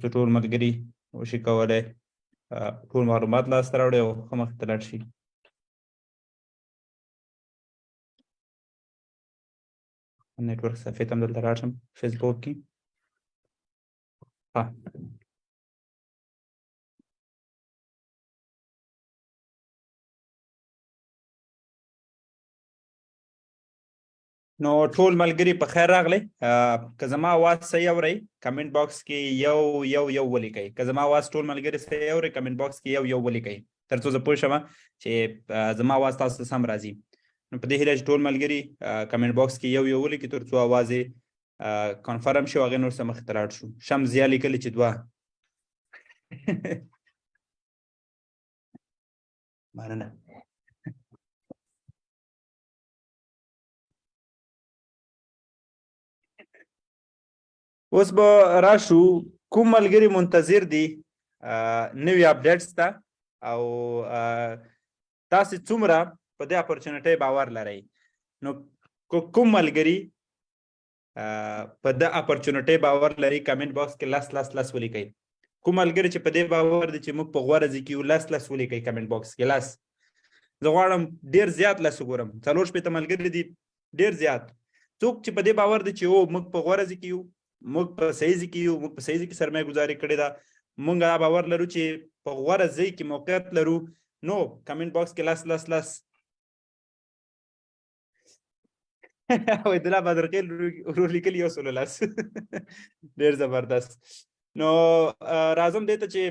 چې ټول ملګري وشي کولی ټول معلومات لاسته راوړي او ښه مخې ته لاړ شي. نیټورک صفحې ته هم دلته راشم فیسبوک کې. نو ټول ملګري په خیر راغلی. که زما اواز صحیح اورئ کمنټ باکس کې یو ولیکئ. که زما اواز ټول ملګري صحیح اورئ کمنټ باکس کې یو ولیکئ تر څو زه پوه شم چې زما اواز تاسو ته سم راځي. نو په دې هیله چې ټول ملګري کمنټ باکس کې یو ولیکئ تر څو اواز یې کنفرم شي او هغې نور څه مخې ته لاړ شو. شمس ضیا لیکلي چې 2 مننه. اوس به راشو کوم ملګري منتظر دي نوي اپډیټس ته او تاسې څومره په دې اپورچونټۍ باور لرئ. نو کوم ملګري په دې اپورچونټۍ باور لري کمنټ باکس کې لس ولیکئ. کوم ملګري چې په دې باور دي چې موږ په غوره ځای کې یو لس ولیکئ کمنټ باکس کې لس. زه غواړم ډېر زیات لس وګورم. 40 ملګري دي ډېر زیات. څوک چې په دې باور دي چې موږ په غوره ځای کې یو موږ په صحیح ځای کې یو موږ په صحیح ځای کې سرمایه ګزاري کړې ده موږ دا باور لرو چې په غوره ځای کې موقعیت لرو نو کمنټ باکس کې لس عبدالله بدرخیل ورور لیکلي یو سلو لس ډېر زبردست. نو راځم دې ته چې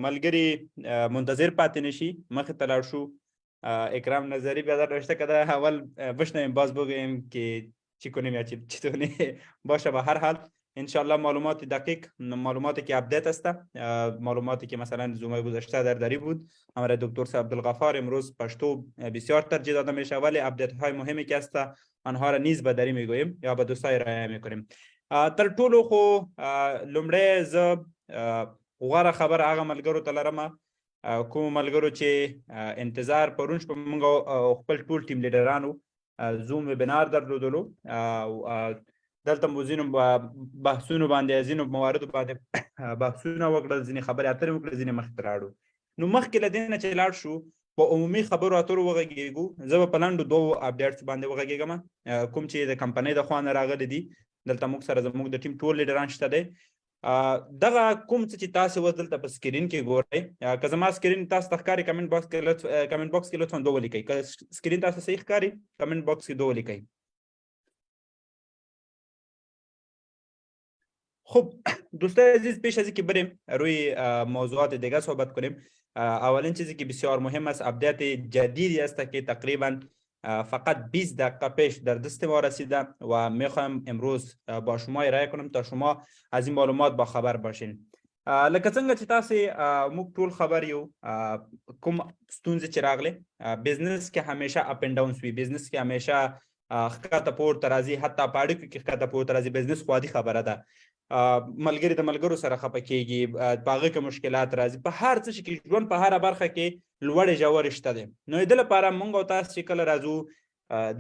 ملګري منتظر پاتې نشي مخې ته لاړ شو. اکرام نظری بیادر نوشته که اول بشنویم باز بگوییم که چی کنیم یا چی تو نه باشه. به هر حال انشالله معلومات دقیق معلوماتی که اپدیت است معلوماتی که مثلا زومه گذشته دری بود همراه دکتر صاحب عبدالغفار امروز پشتو بسیار ترجیح داده میشه ولی اپدیت های مهمی که است آنها را نیز به دری میگوییم یا به دوستای ارائه میکنیم. تر ټولو خو لومړی زه غوره خبر هغه ملګرو ته لرم کوم ملګرو چې انتظار پرون شپه موږ خپل ټول ټیم لیډرانو زوم ویبینار درلودلو او دلته مو ځینو بحثونو باندې ځینو مواردو باندې بحثونه وکړل ځینې خبرې اترې وکړل ځینې مخکې ته راړو. نو مخکې له دې نه چې لاړ شو په عمومي خبرو اترو وغږېږو. زه به په لنډو 2 اپډیټس باندې وغږېږم کوم چې د کمپنۍ د خوا نه راغلي دي. دلته موږ سره زموږ د ټیم ټول لیډران شته دی. دغه کوم څه چې تاسو اوس دلته په سکرین کې ګورئ که زما سکرین تاسو ته ښکاري کمنټ باکس کې لطفا 2 ولیکئ. که سکرین تاسو صحیح ښکاري کمنټ باکس کې 2 ولیکئ. خب دوستای عزیز پیش از اینکه بریم روی موضوعات دیگه صحبت کنیم اولین چیزی که بسیار مهم است اپدیت جدیدی است که تقریبا فقط 20 دقیقه پیش در دست ما رسیده و میخوایم امروز با شما ارائه کنم تا شما از این معلومات با خبر باشین. لکه څنګه چې تاسو موږ ټول خبر یو کوم ستونزې چې راغلي بزنس کې همیشه اپ اند ډاونز وي. بزنس کې همیشه ښکته پورته راځي حتی په اړیکو کې ښکته پورته راځي. بزنس خو عادي خبره ده. ملګري د ملګرو سره خفه کېږي په هغه کې مشکلات راځي. په هر څه کې ژوند په هره برخه کې لوړې ژورې شته دی. نو د لپاره موږ او تاسو چې کله راځو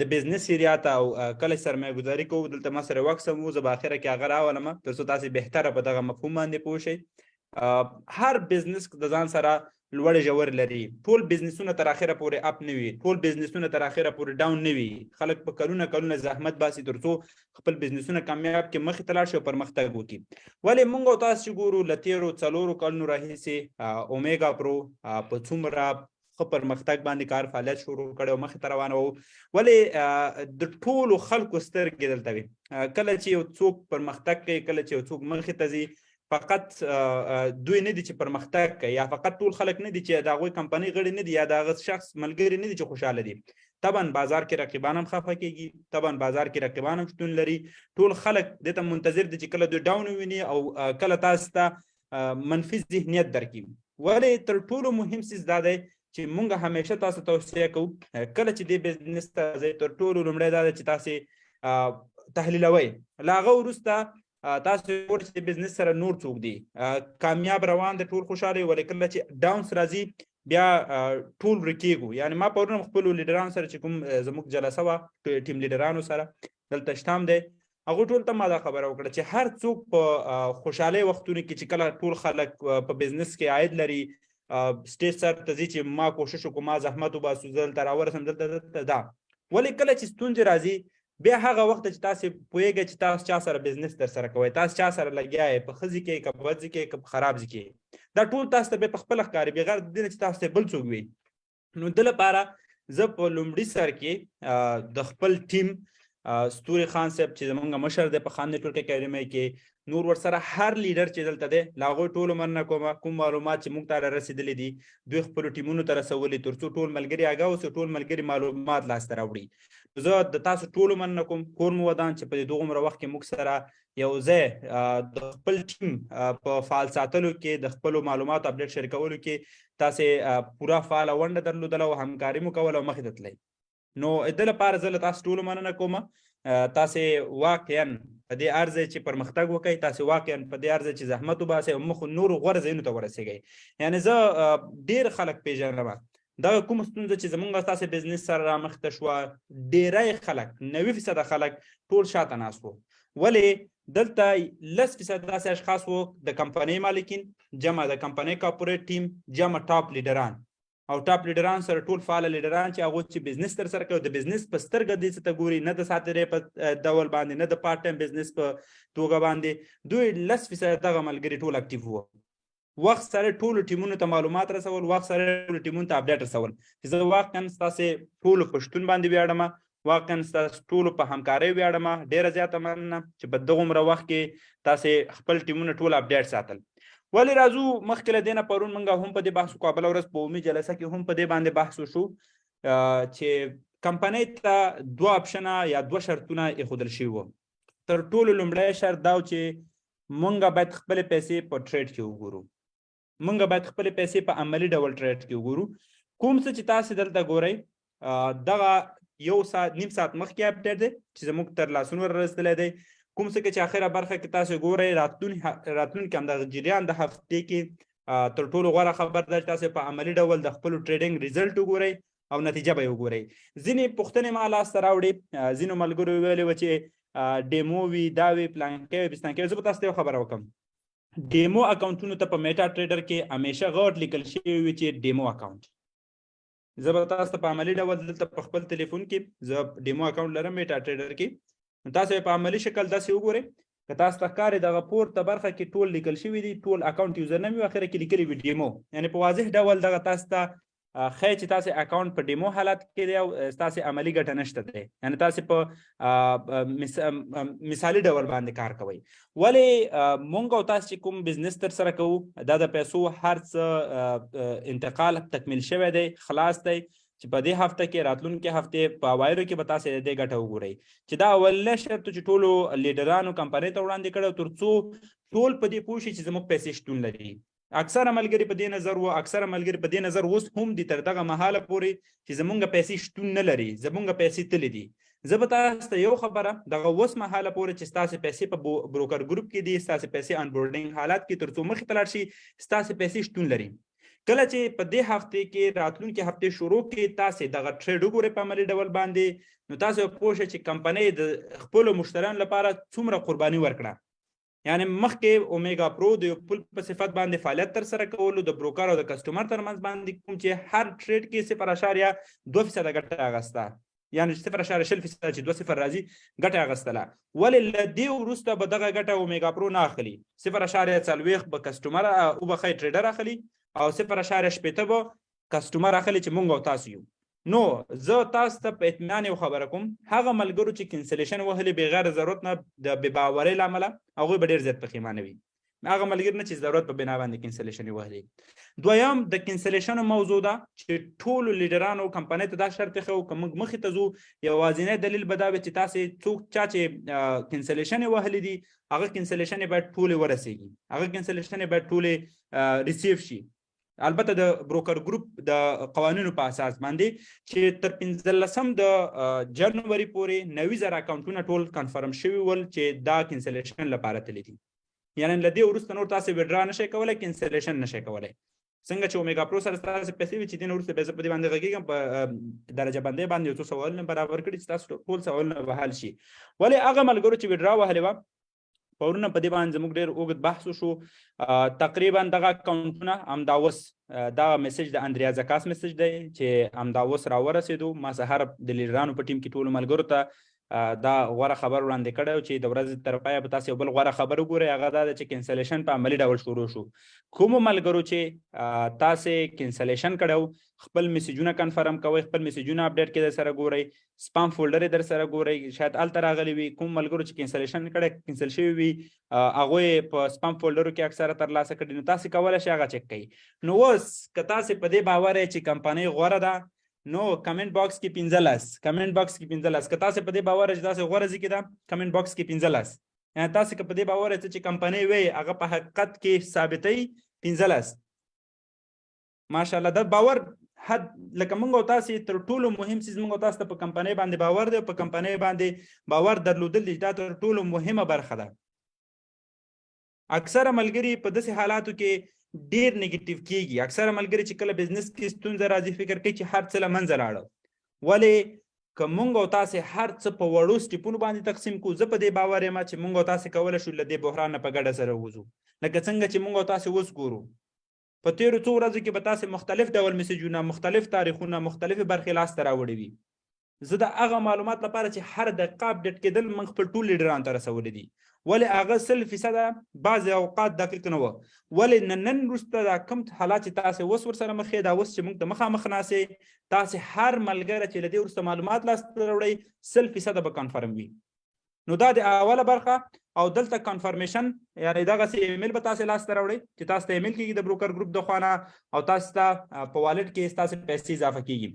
د بزنس ایریا ته او کله سرمایه گذاري کوو دلته ما سره وخت سمو زه به اخره کې هغه راولم تر څو تاسو بهتره په دغه مفهوم باندې پوه شئ. هر بزنس د ځان سره لوړې ژورې لري. ټول بزنسونه تر اخره پورې اپ نه وي. ټول بزنسونه تر اخره پورې ډاون نه وي. خلک په کلونه زحمت باسي تر څو خپل بزنسونه کامیاب کړي مخې ته لاړ شي او پرمختګ وکړي. ولې موږ او تاسو چې ګورو له تېرو 4 کلونو راهیسې اومیګا پرو په څومره ښه پرمختګ باندې کار فعالیت شروع کړی او مخې ته روانه وو. ولې د ټولو خلکو سترګې دلته وي. کله چې یو څوک پرمختګ کوي کله چې یو څوک مخې ته ځي فقط دوی نه دي چې پرمختګ کوي یا فقط ټول خلک نه دي چې د هغوی کمپنۍ غړي نه دي یا د هغه شخص ملګري نه دي چې خوشحاله دي. طبعا بازار کې رقیبان هم خفه کېږي. طبعا بازار کې رقیبان هم شتون لري. ټول خلک دې ته منتظر دي چې کله دوی ډاون وویني او کله تاسو ته منفي ذهنیت درکړي. ولې تر ټولو مهم څیز دا دی چې موږ همیشه تاسو توصیه کوو کله چې دې بزنس ته ځئ تر ټولو لومړی دا دی چې تاسې تحلیلوئ. له هغه وروسته تاسو ګورئ چې بزنس سره نور څوک دي کامیاب روان دي ټول خوشاله وي. ولې کله چې ډاونس راځي بیا ټول ورکېږو. یعنې ما پرون خپلو لیډرانو سره چې کوم زموږ جلسه وه ټیم لیډرانو سره دلته شته هم دی هغه ټول ته ما دا خبره وکړه چې هر څوک په خوشحالۍ وختونو کې چې کله ټول خلک په بزنس کې عاید لري سټیج سر ته ځي چې ما کوشش وکړو ما زحمت وباسو زه دلته راورسم دلته دا ولې کله چې ستونزې راځي بیا هغه وخت چې تاسو پوهیږئ چې تاسو چا سره بزنس در سره کوئ تاسو چا سره لګیا یې په ښه ځای کې که په بد ځای کې که په خراب ځای کې دا ټول تاسو ته بیا په خپله ښکاري بغیر د دې نه چې تاسو ته بل څوک وي نو د لپاره زه په لومړي سر کې د خپل ټیم ستوري خان صاحب چې زمونږ مشر دی په خان نیټورک اکیډمۍ کې نور ورسره هر لیډر چې دلته دی له هغوی ټولو مننه کوم معلومات چې موږ ته رارسېدلي دي دوی خپلو ټیمونو ته رسولي تر څو ټول ملګري آګاه اوسي ټول ملګري معلومات لاسته راوړي زه د تاسو ټولو مننه کوم کور مو ودان چې په دې دومره وخت کې موږ سره یو ځای د خپل ټیم په فعال ساتلو کې د خپلو معلوماتو اپډیټ شریکولو کې تاسې پوره فعاله ونډه درلودله او همکاري مو کوله او مخې ته تلئ نو د لپاره زه له تاسو ټولو مننه کوم تاسې واقعا په دې ارزه چې پرمختګ وکړئ تاسې واقعا په دې ارزه چې زحمت وباسئ او مخ نورو غوره ځایونو ته ورسېږئ یعنې زه ډېر خلک پیژنم دغه کومه ستونزه چې زموږ ستاسې بزنس سره رامخته شوه ډېری خلک 90% خلک ټول شاته ناست وو ولې دلته 10% داسې اشخاص وو د کمپنۍ مالکین جمع د کمپنۍ کارپوریټ ټیم جمع ټاپ لیډران او ټاپ لیډران سره ټول فعال لیډران چې هغه چې بزنس تر سره کوي د بزنس په سترګه دې ته ګوري نه د ساترې په ډول باندې نه د پارت ټایم بزنس په توګه باندې دوی 10% دغه ملګري ټول اکټیو وو وخت سره ټول ټیمونو ته معلومات رسول وخت سره ټول ټیمونو ته اپډیټ رسول چې زه واقعا ستاسې ټول په شتون باندې ویاړم واقعا ستاسو ټول په همکارۍ ویاړم ډیره زیاته مننه چې په دغومره وخت کې تاسې خپل ټیمونه ټول اپډیټ ساتل ولی راځو مخکې له دې نه پرون موږ هم په دې بحث وکړو بله ورځ په عمومي جلسه کې هم په دې باندې بحث وشو چې کمپنۍ ته 2 اپشنه یا 2 شرطونه ایښودل شوي وو تر ټولو لومړی شرط دا و چې موږ باید خپلې پیسې په ټریډ کې وګورو موږ باید خپلې پیسې په عملي ډول ټریډ کې وګورو کوم څه چې تاسې دلته ګورئ دغه 1 ساعت نیم ساعت مخکې اپډیټ دی چې زموږ تر لاسونو رسېدلی دی کوم څه چې اخره برخه کې تاسو ګورئ راتلونکي همدغه جریان د هفتې کې تر ټولو غوره خبر ده چې تاسو په عملي ډول د خپلو ټریډینګ ریزلټ وګورئ او نتیجه به یې وګورئ ځینې پوښتنې ما لاسته راوړې ځینو ملګرو ویلې وه چې ډیمو وي دا وي پلانکۍ وي پستانکۍ وي زه به تاسو ته یو خبره وکړم ډیمو اکاونټونو ته په میټا ټریډر کې همیشه غوټ لیکل شوي وي چې ډیمو اکاونټ زه به تاسو ته په عملي ډول دلته په خپل تلیفون کې زه ډیمو اکاونټ لرم میټا ټریډر کې تاسو په عملي شکل داسې وګورئ که تاسو ته ښکاري دغه پورته برخه کې ټول لیکل شوي دي ټول اکاونټ یوزر نیم یو اخره کې لیکلي وي ډیمو یعنې په واضح ډول دغه تاسو ته ښایي چې تاسې اکاونټ په ډیمو حالت کې دی او ستاسې عملي ګټه نشته دی یعنې تاسې په مثالي ډول باندې کار کوئ ولې مونږ او تاسو چې کوم بزنس تر سره کوو دا د پیسو هر څه انتقال تکمیل شوی دی خلاص دی چې په دې هفته کې راتلونکي هفتې په اوایلو کې به تاسې د دې ګټه وګورئ چې دا اولنی شرط چې ټولو لیډرانو کمپنۍ ته وړاندې کړی تر څو ټول په دې پوه شي چې زموږ پیسې شتون لري اکثره ملګري په دې نظر وو اکثره ملګري په دې نظر اوس هم دي تر دغه مهاله پورې چې زموږ پیسې شتون نه لري زموږ پیسې تللي دي زه به تاسو ته یو خبره دغه اوس مهاله پورې چې ستاسې پیسې په بروکر ګروپ کې دي ستاسې پیسې انبورډینګ حالات کې تر څو مخې ته لاړ شي ستاسې پیسې شتون لري کله چې په دې هفته کې راتلونکي هفته شروع کې تاسو دغه ټریډ وګورئ په عملي ډول باندې نو تاسو پوه شئ چې کمپنۍ د خپلو مشتریانو لپاره څومره قرباني ورکړه یعنې مخکې اومیګا پرو د یو پل په صفت باندې فعالیت تر سره کولو د بروکر او د کسټمر ترمنځ باندې کوم چې هر ټریډ کې 0.2% ګټه اخیسته یعنې 0.0% چې 2 صفر راځي ګټه اخیستله ولې له دې وروسته به دغه ګټه اومیګا پرو نه اخلي 0.40 به کسټمر او به ټریډر اخلي او 0.8 به کسټمر اخلي چې مونږ او تاسو یو نو زه تاسو ته په اطمینان یو خبره کوم هغه ملګرو چې کینسلیشن وهلي بغیر ضرورت نه د بې باورۍ له امله هغوی به ډېر زیات پښیمانه وي هغه ملګري نه چې ضرورت په بنا باندې کینسلیشن وهلي دویم د کینسلیشن موضوع ده چې ټولو لیډرانو کمپنۍ ته دا شرط ایښی و که موږ مخې ته ځو یوازینی دلیل به دا وي چې تاسې څوک چا چې کینسلیشن وهلي دي هغه کینسلیشن باید ټولې ورسیږي هغه کینسلیشن باید ټولې ریسیو شي البته د بروکر ګروپ د قوانینو په اساس باندې چې تر 15 د جنوري پورې 90,000 اکاونټونه ټول کنفرم شوي ول چې دا کینسلیشن لپاره تللي دي یعنې له دې وروسته نور تاسو وډرا نشئ کولی کینسلیشن نشئ کولی څنګه چې اومیګا پرو سره تاسو پیسې وي چې دین وروسته به زه په دې باندې غږیږم په درجه بندۍ باندې یو څو سوالونه برابر کړي چې تاسو ټول سوالونه به حل شي. ولې هغه ملګرو چې وډرا وهلې وه پرونه په دې باندې زموږ ډېر اوږد بحث وشو. تقریبا دغه اکاونټونه همدا اوس دا میسج د اندریا زکاس میسج دی چې همدا اوس راورسېدو. ما سهار د لیډرانو په ټیم کې ټولو ملګرو ته دا غوره خبر وړاندې کړی چې د ورځې تر پایه به تاسو یو بل غوره خبر وګورئ. هغه دا ده چې کینسلیشن په عملي ډول شروع شو. کومو ملګرو چې تاسې کینسلیشن کړی خپل میسجونه کنفرم کوئ، خپل میسجونه اپډیټ کې در سره ګورئ، سپام فولډر یې در سره ګورئ، شاید هلته راغلی وي. کوم ملګرو چې کینسلیشن کړی کینسل شوي وي هغوی په سپام فولډرو کې اکثره ترلاسه کړي، نو تاسې کولی شئ هغه چک کړئ. نو اوس که تاسې په دې باور یې چې کمپنۍ غوره ده نو کمنټ باکس کې 15 کمنټ باکس کې 15 که تاسې په دې باور چې تاسې غوره ځای کې ده کمنټ باکس کې 15 یعنې تاسې که په دې باور یې چې کمپنۍ وی هغه په حقیقت کې ثابتوي 15 ماشاءالله. دا باور حد لکه موږ او تاسې تر ټولو مهم څیز موږ او تاسو ته په کمپنۍ باندې باور دی، په کمپنۍ باندې باور درلودل دی، دا تر ټولو مهمه برخه ده. اکثره ملګري په داسې حالاتو کې ډیر نیگیټیو کیږي. اکثره ملګري چې کله بزنس کې ستونزه راځي فکر کوي چې هر څه له منځه لاړه. ولې که موږ او تاسې هر څه په وړو سټیپونو باندې تقسیم کړو، زه په دې باور یم چې موږ او تاسې کولی شو له دې بحران نه په ګډه سره ووځو. لکه څنګه چې موږ او تاسې اوس ګورو په تیرو څو ورځو کې به تاسې مختلف ډول میسجونه، مختلف تاریخونه، مختلفې برخې لاسته راوړې وي. زه د هغه معلومات لپاره چې هر دقیقه اپډیټ کېدل موږ خپل ټول لیډرانو ته رسولي دي. ولې هغه 100% بعضې اوقات دقیق نه وه. ولې نن وروسته دا کوم حالات چې تاسې اوس ورسره مخ یې، دا اوس چې موږ ته مخامخ ناستې، تاسې هر ملګری چې له دې وروسته معلومات لاسته راوړئ 100% به کنفرم وي. نو دا د اوله برخه. او دلته کنفرمیشن یعنی دغسې ایمیل به تاسې لاسته راوړئ چې تاسو ته ایمیل کېږي د بروکر ګروپ د خوا نه او تاسو ته په والټ کې ستاسې پیسې اضافه کېږي.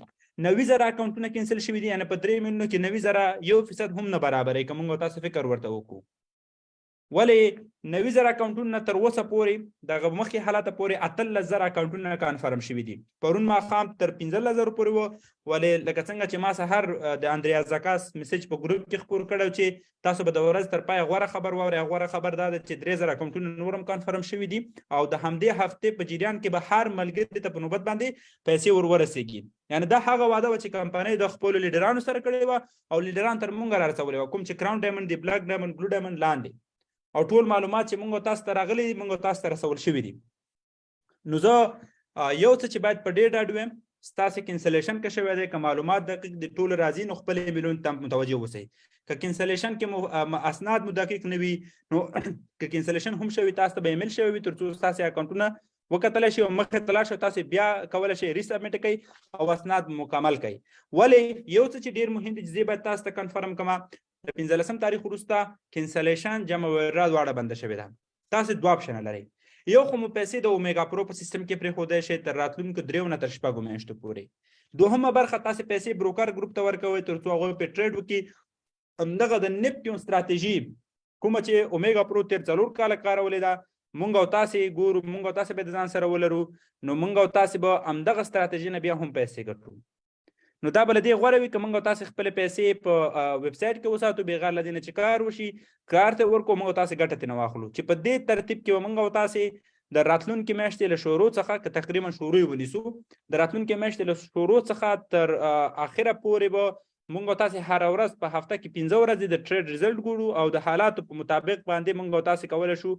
90,000 اکاونټونه کینسل شوي دي، یعنې په 3 میلیونو کې 90,000 1% هم نه برابروي که موږ او تاسو فکر ورته وکړو. ولې 90,000 اکاونټونه تر اوسه پورې دغه مخکې حالته پورې 18,000 اکاونټونه کنفرم شوي دي. پرون ماښام تر 15,000 پورې وه. ولې لکه څنګه چې ما سهار د اندریا زکاس میسج په ګروپ کې خپور کړی چې تاسو به د ورځ تر پایه غوره خبر واورئ. غوره خبر دا ده چې 3,000 اکاونټونه نور هم کنفرم شوي دي او د همدې هفتې په جریان کې به هر ملګري ته په نوبت باندې پیسې ورورسېږي. یعنې دا هغه وعده وه چې کمپنۍ د خپلو لیډرانو سره کړې وه او لیډران تر موږ رارسولې وه، کوم چې کراون ډایمنډ دی، بلاک ډایمنډ، بلو ډایمنډ لاندې، او ټول معلومات چې موږ تاسو ته راغلي دي موږ تاسو ته رسول شوي دي. نو زه یو څه چې باید په ډېر ډاډ ویم، ستاسې کینسلیشن که شوی دی، که معلومات دقیق د ټولو راځي نو خپل ایمیلونو ته متوجه اوسئ. که کینسلیشن کې اسناد مو دقیق نه وي نو که کینسلیشن هم شوي تاسو ته به ایمیل شوی وي تر څو ستاسې اکاونټونه وکتلی شي او مخې ته لاړ شي، تاسې بیا کولی شئ ریسبمټ کوئ او اسناد مکمل کوئ. ولې یو څه چې ډېر مهم دی چې زه باید تاسو ته کنفرم کړم، د 15 تاریخ وروسته کینسلیشن جمع ویډرا دواړه بنده شوې ده. تاسې دوه اپشنه لرئ. یو خو مو پیسې د اومیګا پرو په سیستم کې پرېښودی شئ تر راتلونکو 3 نه تر 6 میاشتو پورې. دوهمه برخه تاسې پیسې بروکر ګروپ ته ورکوئ تر څو هغوی پرې ټریډ وکړي. همدغه د نیپټیون ستراتیژي کومه چې اومیګا پرو تېر 4 کاله کارولې ده، مونږ او تاسې ګورو، مونږ او تاسې به د ځان سره ولرو، نو مونږ او تاسې به همدغه ستراتیژي نه بیا هم پیسې ګټو. نو دا به له دې غوره وي که موږ او تاسې خپلې پیسې په ویب سایټ کې وساتو بېغیر له دې نه چې کار وشي، کار ته ورکړو، موږ او تاسې ګټه ترېنه واخلو. چې په دې ترتیب کې به موږ او تاسې د راتلونکې میاشتې له شروع څخه که تقریبا شروع یې ونیسو، د راتلونکې میاشتې له شروع څخه تر اخره پورې به موږ او تاسې هره ورځ په هفته کې 15 ورځې د ټریډ ریزلټ ګورو او د حالاتو په مطابق باندې موږ او تاسې کولی شو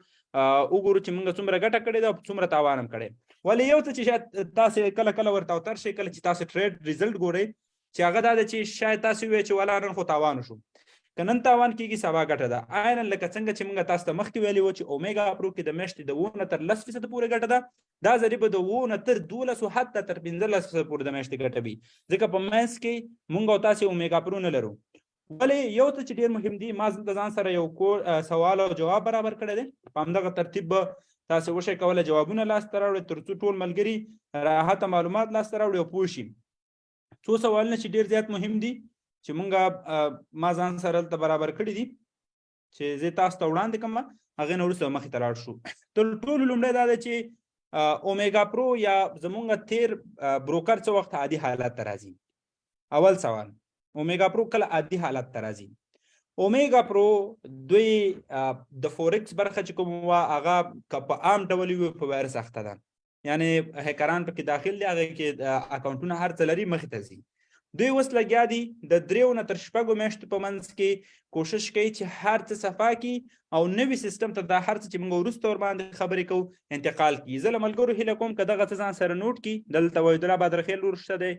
وګورو چې موږ څومره ګټه کړې ده او څومره تاوان هم کړی. ولې یو څه چې شاید تاسې کله کله ورته اوتر شئ کله چې تاسې ټریډ ریزلټ ګورئ چې هغه دا ده چې شاید تاسې ووایئ چې ولا نن خو تاوان وشو، که نن تاوان کېږي سبا ګټه ده. عینا لکه څنګه چې موږ تاسو ته مخکې ویلي وو چې اومیګا پرو کې د میاشتې د 2 نه تر 10% پورې ګټه ده، دا ځلې به د 2 نه تر 12 حتی تر 15% پورې د میاشتې ګټه وي، ځکه په منځ کې موږ او تاسې اومیګا پرو نه لرو. ولې یو څه چې ډېر مهم دی، ما د ځان سره یو سوال او جواب برابر کړی دی، په همدغه ترتیب به تاسې وشئ کولی جوابونه لاسته راوړئ تر څو ټول ملګري راحته معلومات لاسته راوړي او پوه شي. څو سوالونه چې ډېر زیات مهم دي چې مونږ ما ځان سره دلته برابر کړي دي چې زه تاسو ته وړاندې کړم، هغې نه وروسته مخې ته لاړ شو. تر ټولو لومړی دا ده چې اومیګا پرو یا زمونږ تیر بروکر څه وخت عادي حالت ته راځي. اول سوال، اومیګا پرو کله عادي حالت ته راځي؟ اومیګا پرو دوی د فورکس برخه چې کوم وه هغه که په عام ډول وي په وایرس اخته ده. یعنی هکران پکې داخل دي، هغه کې اکاونټونه هر څه لري مخې ته ځي. دوی اوس لګیا دي د 3 نه تر 6 میاشتو په منځ کې کوشش کوي چې هر څه صفا کړي او نوي سیستم ته دا هر څه چې موږ وروسته ورباندې خبرې کوو انتقال کړي. زه له ملګرو هیله کوم که دغه څه ځان سره نوټ کړي. دلته وحیدالله بادرخیل ورور شته دی،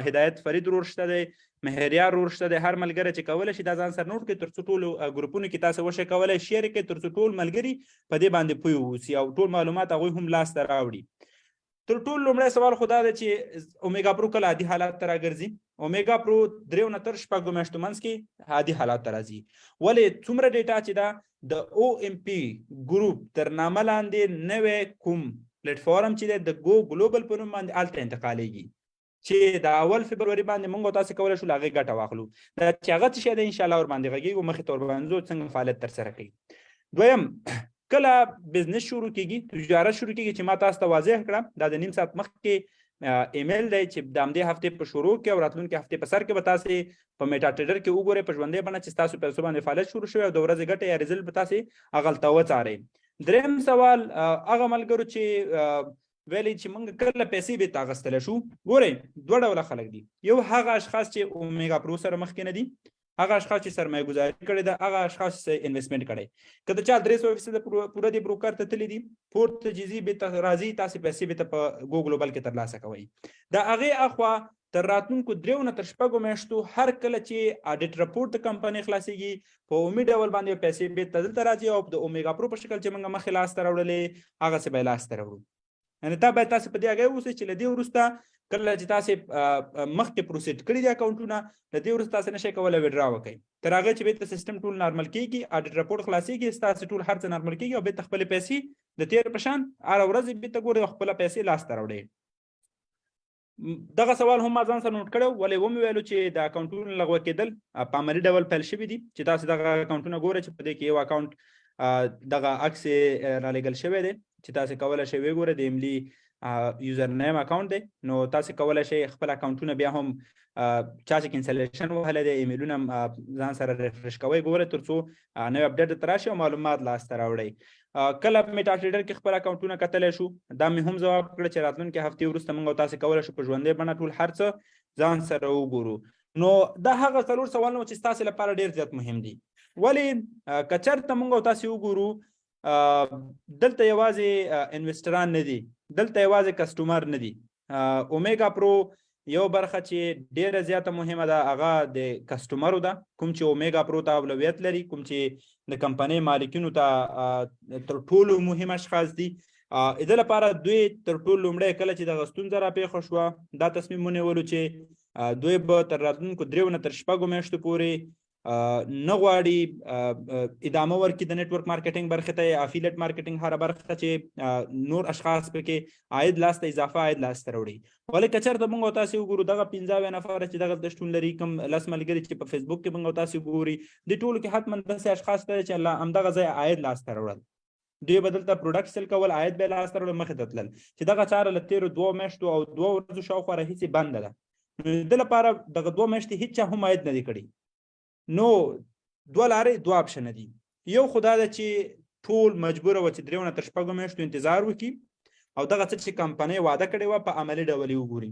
هدایت فرید ورور شته دی، مهریار ورور شته دی. هر ملګری چې کولی شي دا ځان سره نوټ کړي تر څو ټولو ګروپونو کې تاسو وشئ کولی شیر کړئ تر څو ټول ملګري په دې باندې پوه واوسي او ټول معلومات هغوی هم لاس ته راوړي. تر ټولو لومړی سوال خو دا ده چې اومیګا پرو کله عادي حالات ته راګرځي؟ اومیګا پرو 3 نه تر 6 میاشتو منځ کې عادي حالات ته راځي. ولې څومره ډیټا چې دا د او ام پی ګروپ تر نامه لاندې نوی کوم پلیټ فارم چې دی د گو ګلوبل په نوم باندې هلته انتقالیږي چې د اول فبروري باندې موږ تاسو کولی شو له هغې ګټه واخلو. دا چې هغه څه شی دی انشاءالله ورباندې غږېږو، مخې ته ورباندې څنګه فعالیت ترسره کوي. دویم، کله بزنس شروع کیږي، تجارت شروع کیږي چې ما تاسو ته واضح کړم دا د نیم ساعت مخکې ایمیل دی چې د همدې هفتې په شروع کې او راتلونکي هفتې په سر کې به تاسې په میټا ټریډر کې وګورئ په ژوندۍ بڼه چې ستاسو پیسو باندې فعالیت شروع شوی او د ورځې ګټه یا ریزلټ به تاسې هغلته وڅارئ. دریم سوال هغه ملګرو چې ویلي چې موږ کله پیسې بېرته اخیستلی شو. ګورئ دوه ډوله خلک دي، یو هغه اشخاص چې اومیګا پرو سره مخکې نه دي، هغه اشخاص چې سرمایه گذاري کړې ده، هغه اشخاص چې انویسټمنټ کړی. که د چا 300% پوره دی بروکر ته تللی دي پورته جزي بېرته راځي، تاسې پیسې بېرته په گو ګلوبل کې ترلاسه کوئ. د هغې اخوا تر راتلونکو 3 نه تر 6 میاشتو هر کله چې اډیټ رپورټ د کمپنۍ خلاصېږي په عمومي ډول باندې پیسې بېرته دلته راځي او د اومیګا پرو په شکل چې موږ مخکې لاسته راوړلې هغسې به یې لاسته راوړو. یعنې تا باید تاسې په دې هغې اوسئ چې له دې وروسته کله چې تاسې مخکې پروسیډ کړي دي اکاونټونه، له دې وروسته تاسې نشئ کولی ویډرا وکړئ تر هغې چې بېرته سیسټم ټول نارمل کېږي، اډیټ رپورټ خلاصېږي، ستاسې ټول هر څه نارمل کېږي او بېرته خپلې پیسې د تېر په شان هره ورځ بېرته ګورئ او خپله پیسې لاسته راوړئ. دغه سوال هم ما ځان سره نوټ کړی، ولې ومې ویلو چې د اکاونټونو لغوه کېدل په عملي ډول پیل شوي دي چې تاسې دغه اکاونټونه ګورئ چې په دې کې یو اکاونټ دغه عکس یې رالیږل شوی دی چې تاسې کولی شئ ویې ګورئ، د املي یوزر نیم اکاونټ دی. نو تاسې کولی شئ خپل اکاونټونه بیا هم چا چې کینسلیشن وهلی دی ایمیلونه ځان سره ریفرش کوئ، ګورئ تر څو نوی اپډیټ درته راشي او معلومات لاسته راوړئ. کله میټا ټریډر کې خپل اکاونټونه کتلی شو، دا مې هم ځواب کړه چې راتلونکي هفتې وروسته موږ او تاسې کولی شو په ژوندۍ بڼه ټول هر څه ځان سره وګورو. نو دا هغه 4 سوالونه چې ستاسې لپاره ډېر زیات مهم دي. ولې که چېرته موږ او تاسې وګورو دلته یوازې انویسټران نه دي، دلته یوازې کسټمر نه دي. اومیګا پرو یو برخه چې ډیره زیاته مهمه ده هغه د کسټمرو ده، کوم چې اومیګا پرو ته اولویت لري، کوم چې د کمپنۍ مالکینو ته تر ټولو مهم اشخاص دي. د لپاره دوی تر ټولو لومړی کله چې دغه ستونزه راپېښه شوه دا تصمیم ونیولو چې دوی به تر راتلونکو 3 نه تر 6 میاشتو پورې نه غواړي ادامه ورکړي د نیټورک مارکیټینګ برخې ته، افیلیټ مارکیټینګ هره برخه چې نور اشخاص پکې عاید لاسته اضافه عاید لاسته راوړي. ولې که چېرته موږ او تاسې وګورو دغه 15 نفره چې دغلته شتون لري، کوم 10 ملګري چې په فیسبوک کې موږ او تاسې ګوري، د ټولو کې حتما داسې اشخاص ته چې همدغه ځای عاید لاسته راوړل، دوی به دلته پروډکټ سیل کول، عاید به یې لاسته راوړل، مخې ته تلل چې دغه چاره له تېرو 2 میاشتو او 2 ورځو شاوخوا راهیسې بنده ده. نو د لپاره دغه 2 میاشتې هېڅ چا هم عاید نه دی کړی. نو 2 لارې 2 اپشنه دي. یو خو دا ده چې ټول مجبوره وه چې 3 نه تر 6 میاشتو انتظار وکړي او دغه څه چې کمپنۍ وعده کړې وه په عملي ډول یې وګوري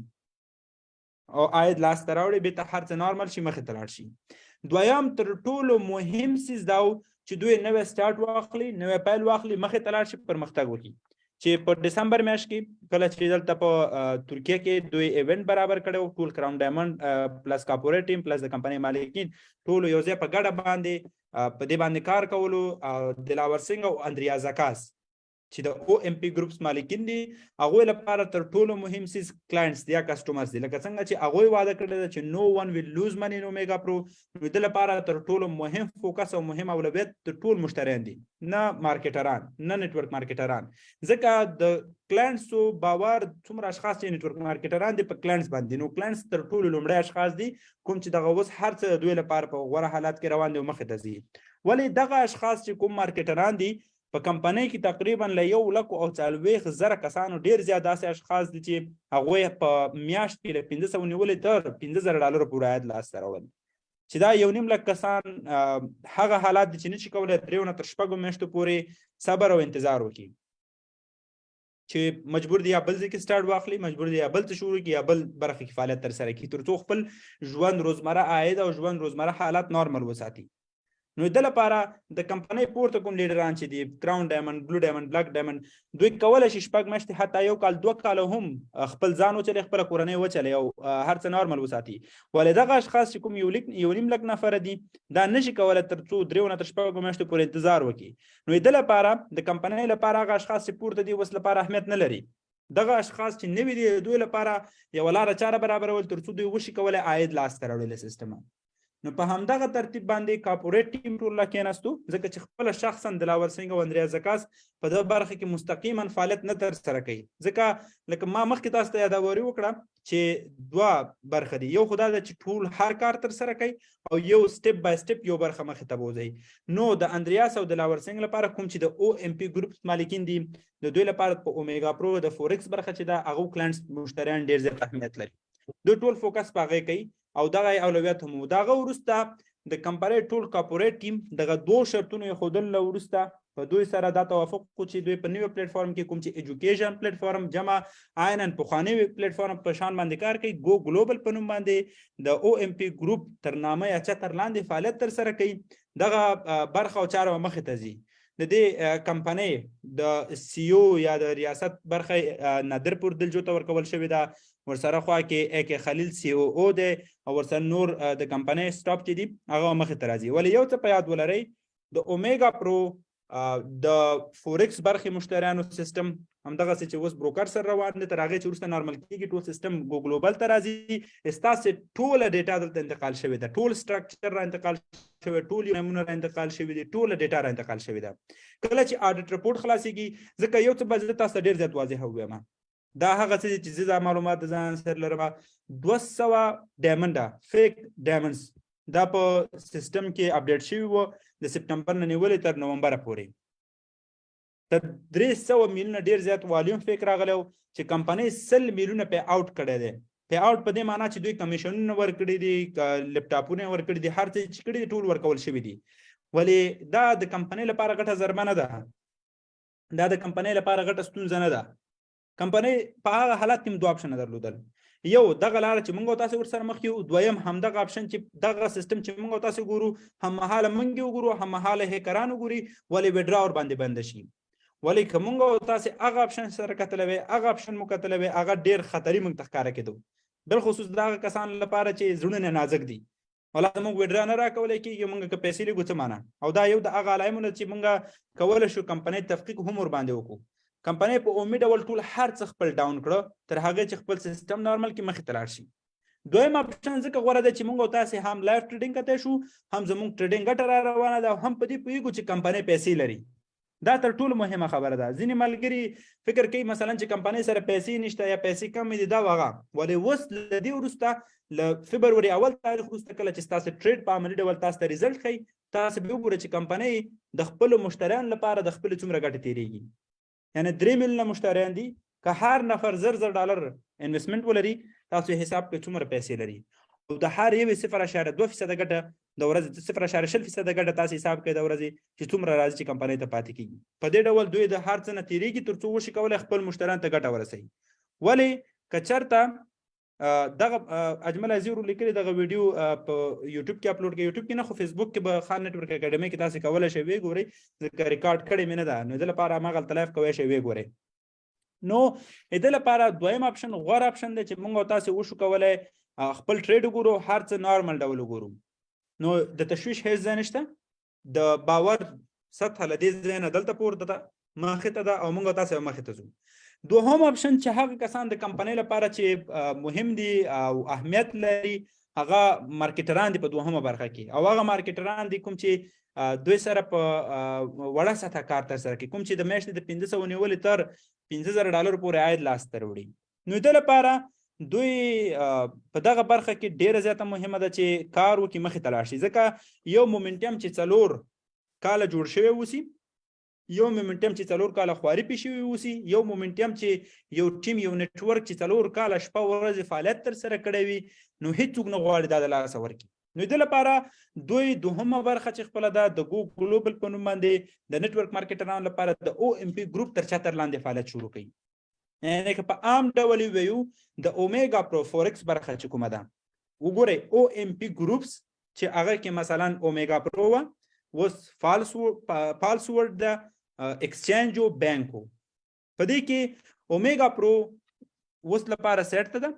او عاید لاسته راوړي، بېرته هر څه نارمل شي، مخې ته لاړ شي. دویم تر ټولو مهم څیز دا و چې دوی نوی سټارټ واخلي، نوی پیل واخلي، مخې ته لاړ شي، پرمختګ وکړي. چې په ډسمبر میاشت کې کله چې دلته په ترکیه کې دوی ایونټ برابر کړی، ټول کراون ډایمنډ پلس کارپوریټ ټیم پلس د کمپنۍ مالکین ټولو یو ځای په ګډه باندې په دې باندې کار کولو. دلاور سنګ او اندریا زکاس چې د او ام پی ګروپس مالکین دي، هغوی لپاره تر ټولو مهم څیز کلاینټس دي یا کسټمرز دي. لکه څنګه چې هغوی وعده کړې ده چې نو ون ویل لوز منی ان اومیګا پرو، نو د لپاره تر ټولو مهم فوکس او مهم اولویت د ټول مشتریان دي، نه مارکیټران، نه نیټورک مارکیټران. ځکه د کلاینټسو باور څومره اشخاص چې نیټورک مارکیټران دي په کلاینټس باندې، نو کلاینټس تر ټولو لومړی اشخاص دي کوم چې دغه اوس هر څه دوی لپاره په غوره حالات کې روان دي او مخې ته ځي. ولې دغه اشخاص چې کوم مارکیټران دي په کمپنۍ کې تقریبا له 140,000 کسانو ډېر زیات داسې اشخاص دي چې هغوی په میاشت کې له 500 نیولې تر $15,000 پورې عاید لاسته راوړل، چې دا 1.5 لک کسان هغه حالات دي چې نشي کولی 3 نه تر 6 میاشتو پورې صبر او انتظار وکړي. چې مجبور دي یا بل ځای کې سټارټ واخلي، مجبور دي یا بل څه شروع کړي یا بل برخه کې فعالیت ترسره کړي تر څو خپل ژوند روزمره عاید او ژوند روزمره حالات نارمل وساتي. نو د لپاره د کمپنۍ پورته کوم لیډران چې دي کراون ډایمنډ، بلو ډایمنډ، بلاک ډایمنډ، دوی کولی شي 6 میاشتې حتی 1 کال 2 کاله هم خپل ځان وچلي، خپله کورنۍ وچلي او هر څه نارمل وساتي. ولې دغه اشخاص چې کوم یو نیم لک نفره دي دا نشي کولی تر څو 3 نه تر 6 میاشتې پورې انتظار وکړي. نو د لپاره د کمپنۍ لپاره هغه اشخاص چې پورته دي اوس لپاره اهمیت نه لري. دغه اشخاص چې نوي دي دوی لپاره یوه لاره چاره برابرول تر څو دوی وشي کولی عاید لاسته راوړي له سیستمه. نو په همدغه ترتیب باندې کارپوریټ ټیم ټول لا کېناستو، ځکه چې خپله شخصا دلاور سنګ او اندریا زکاس په دغه برخه کې مستقیما فعالیت نه ترسره کوي. ځکه لکه ما مخکې تاسو ته یاداوري وکړه چې 2 برخه دي، یو خو دا ده چې ټول هر کار ترسره کوي او یو سټپ بای سټپ یو برخه مخې ته بوځي. نو د اندریاس او دلاور سنګ لپاره کوم چې د او ام پی ګروپ مالکین دي د دوی لپاره په اومیګا پرو د فورکس برخه چې دا هغه کلاینټس مشتریان ډیر زیات اهمیت لري. دوی ټول فوکس په هغې کوي او دغه اولویت هم و. دغه وروسته د کمپنۍ ټول کارپوریټ ټیم دغه 2 شرطونو ایښودل له وروسته په دوی سره دا توافق وکړو چې دوی په نوي پلیټ فارم کې کوم چې ایجوکیشن پلیټ فارم جمع عینا پخواني پلیټ فارم په شان باندې کار کوي، گو ګلوبل په نوم باندې د او ام پی ګروپ تر نامه یا چتر لاندې فعالیت ترسره کوي. دغه برخه او چاره مخې ته ځي. د دې کمپنۍ د سی او یا د ریاست برخه نادر پور دلجو ته ورکول شوې ده، ورسره خوا کې اک خلیل سی او دی او ورسره نور د کمپنۍ سټاف چې دي هغه مخې ته راځي. ولې یو څه په یاد ولرئ، د اومیګا پرو د فورکس برخې مشتریانو سیستم همدغسې چې اوس بروکر سره روان دی، تر هغې چې وروسته نارمل کېږي ټول سیستم گو ګلوبل ته راځي. ستاسې ټوله ډیټا دلته انتقال شوې ده، ټول سټرکچر را انتقال شوی، ټول نمونه را انتقال شوي دي، ټوله ډیټا را انتقال شوې ده. کله چې آډیټ رپورټ خلاصېږي، ځکه یو څه به زه تاسو ته ډېر زیات واضح ووایم، دا هغه څه چې زه دا معلومات د ځان سره لرم، 200 ډایمنډه فیک ډایمنډز دا په سیستم کې اپډیټ شوي وو د سپټمبر نه نیولې تر نومبره پورې. تر 300 میلیونه ډېر زیات والیوم فیک راغلی و چې کمپنۍ 100 میلیونه پی آوټ کړی دی. پی آوټ په دې معنا چې دوی کمیشنونه ورکړي دي، لپټاپونه ورکړي دي، هر څه چې کړي دي ټول ورکول شوي دي. ولې دا د کمپنۍ لپاره غټه ضربه نه ده، دا د کمپنۍ لپاره غټه ستونزه نه ده. کمپنۍ په هغه حالت کې 2 اپشن درلودل، یو دغه لاره چې موږ او تاسو ورسره مخ یو، دویم همدغه اپشن چې دغه سیستم چې موږ او تاسو ګورو هم مهاله موږ وګورو هم مهاله هیکران وګوري، ولې وډراور باندې بند شي. ولې که موږ او تاسو هغه اپشن سره کتلی وی، هغه اپشن مو کتلی وی، هغه ډېر خطري موږ ته ښکاره کېدو، بالخصوص د هغه کسانو لپاره چې زړونه نازک دي. ولا زموږ وډرا نه راکولی کېږي، موږ که پیسې لږو څه معنا، او دا یو د هغه علایمو نه چې موږ کولی شو کمپنۍ تفقیق هم ورباندې وکړو. کمپنۍ په عمومي ډول ټول هر څه خپل ډاون کړه تر هغې چې خپل سیستم نارمل کې مخې ته لاړ شي. دویم اپشن ځکه غوره ده چې موږ او تاسې هم لایف ټریډینګ کتی شو، هم زموږ ټریډینګ ګټه را روانه ده، او هم په دې پوهېږو چې کمپنۍ پیسې لري. دا تر ټولو مهمه خبره ده. ځینې ملګري فکر کوي مثلا چې کمپنۍ سره پیسې نشته یا پیسې کمې دي، دا وغه. ولې اوس له دې وروسته له فبروري اول تاریخ وروسته کله چې ستاسو ټریډ په عملي ډول تاسو ته ریزلټ ښیي، تاسو به وګورئ چې کمپنۍ د خپلو مشتریانو لپاره د خپلې څومره ګټې تېرېږي. یعنی 3 میلیونه مشتریان دي، که هر نفر $1000 انویسټمنټ ولري، تاسو حساب کې څومره پیسې لري، او د هر یو 0.2% ګټه د ورځې 0.0% ګټه تاسو حساب کې د ورځې چې څومره راځي چې کمپنۍ ته پاتې کېږي. په دې ډول دوی د هر څه نه تېرېږي تر څو وشي کولی خپل مشتریانو ته ګټه ورسوي. ولې که چېرته دغه اجمل عزیز لیکلي دغه ویډیو په یوټیوب کې اپلوډ کړي، یوټیوب کې نه خو فیسبوک کې به خان نټورک اکیډمي کې تاسو کولی شئ ویې ګورئ، ځکه ریکارډ کړې مې نه ده، نو د لپاره هماغلته لایف کولی شئ ویې ګورئ. نو د لپاره دویم اپشن غوره اپشن دی چې موږ او تاسو وشو کولی خپل ټریډ وګورو، هر څه نارمل ډول وګورو. نو د تشویش هیڅ ځای نشته، د باور سطحه له دې ځای نه دلته پورته ده، مخې ته ده، او موږ تاسو مخې ته ځو. دوهم اپشن چې هغه کسان د کمپنۍ لپاره چې مهم دي او اهمیت لري، هغه مارکیټران دي په دوهمه برخه کې، او هغه مارکیټران دي کوم چې دوی سره په وړه سطحه کار ترسره کوي، کوم چې د میاشتې د 500 نیولې تر $50,000 پورې عاید لاسته راوړي. نو د لپاره دوی په دغه برخه کې ډیره زیاته مهمه ده چې کار وکړي، مخې ته لاړ شي. ځکه یو مومنټم چې 4 کاله جوړ شوی اوسي، یو مومنټم چې 4 کاله خواري پې شوي اوسي، یو مومنټم چې یو ټیم یو نیټورک چې 4 کاله شپه ورځې فعالیت ترسره کړی وي، نو هیڅوک نه غواړي دا د لاسه ورکړي. نو د لپاره دوی دوهمه برخه چې خپله ده د گو ګلوبل په نوم باندې د نیټورک مارکیټرانو لپاره د او ام پی ګروپ تر چتر لاندې فعالیت شروع کوي. یعنی که په عام ډول ویو د اومیګا پرو فورکس برخه چې کومه ده وګورئ او ام پی ګروپس چې هغه کې مثلا اومیګا پرو و اوس فالس ورډ د ایکسچینج او بانک په دې کې اومیګا پرو اوس لپاره سیټ ده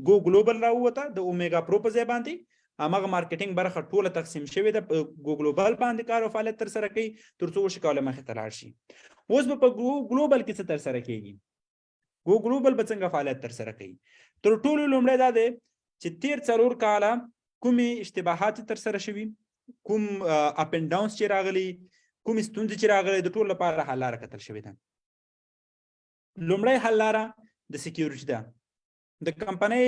گو ګلوبل راووته د اومیګا پرو په ځای باندې هماغه مارکیټینګ برخه ټوله تقسیم شوې ده په گو ګلوبل باندې کار او فعالیت تر سره کوي ترڅو وشي کولی مخې ته لاړ شي. اوس به په گو ګلوبل کې څه تر سره کیږي؟ گو ګلوبل به څنګه فعالیت تر سره کوي؟ تر ټولو لومړی دا دی چې تیر 4 کاله کومې اشتباهات تر سره شوي، کوم اپ اینڈ ډاونز چې راغلي، کوم ستونزې چې راغلي، د ټولو لپاره حل لاره کتل شوې ده. لومړی حل لاره د سکیورټي ده. د کمپنۍ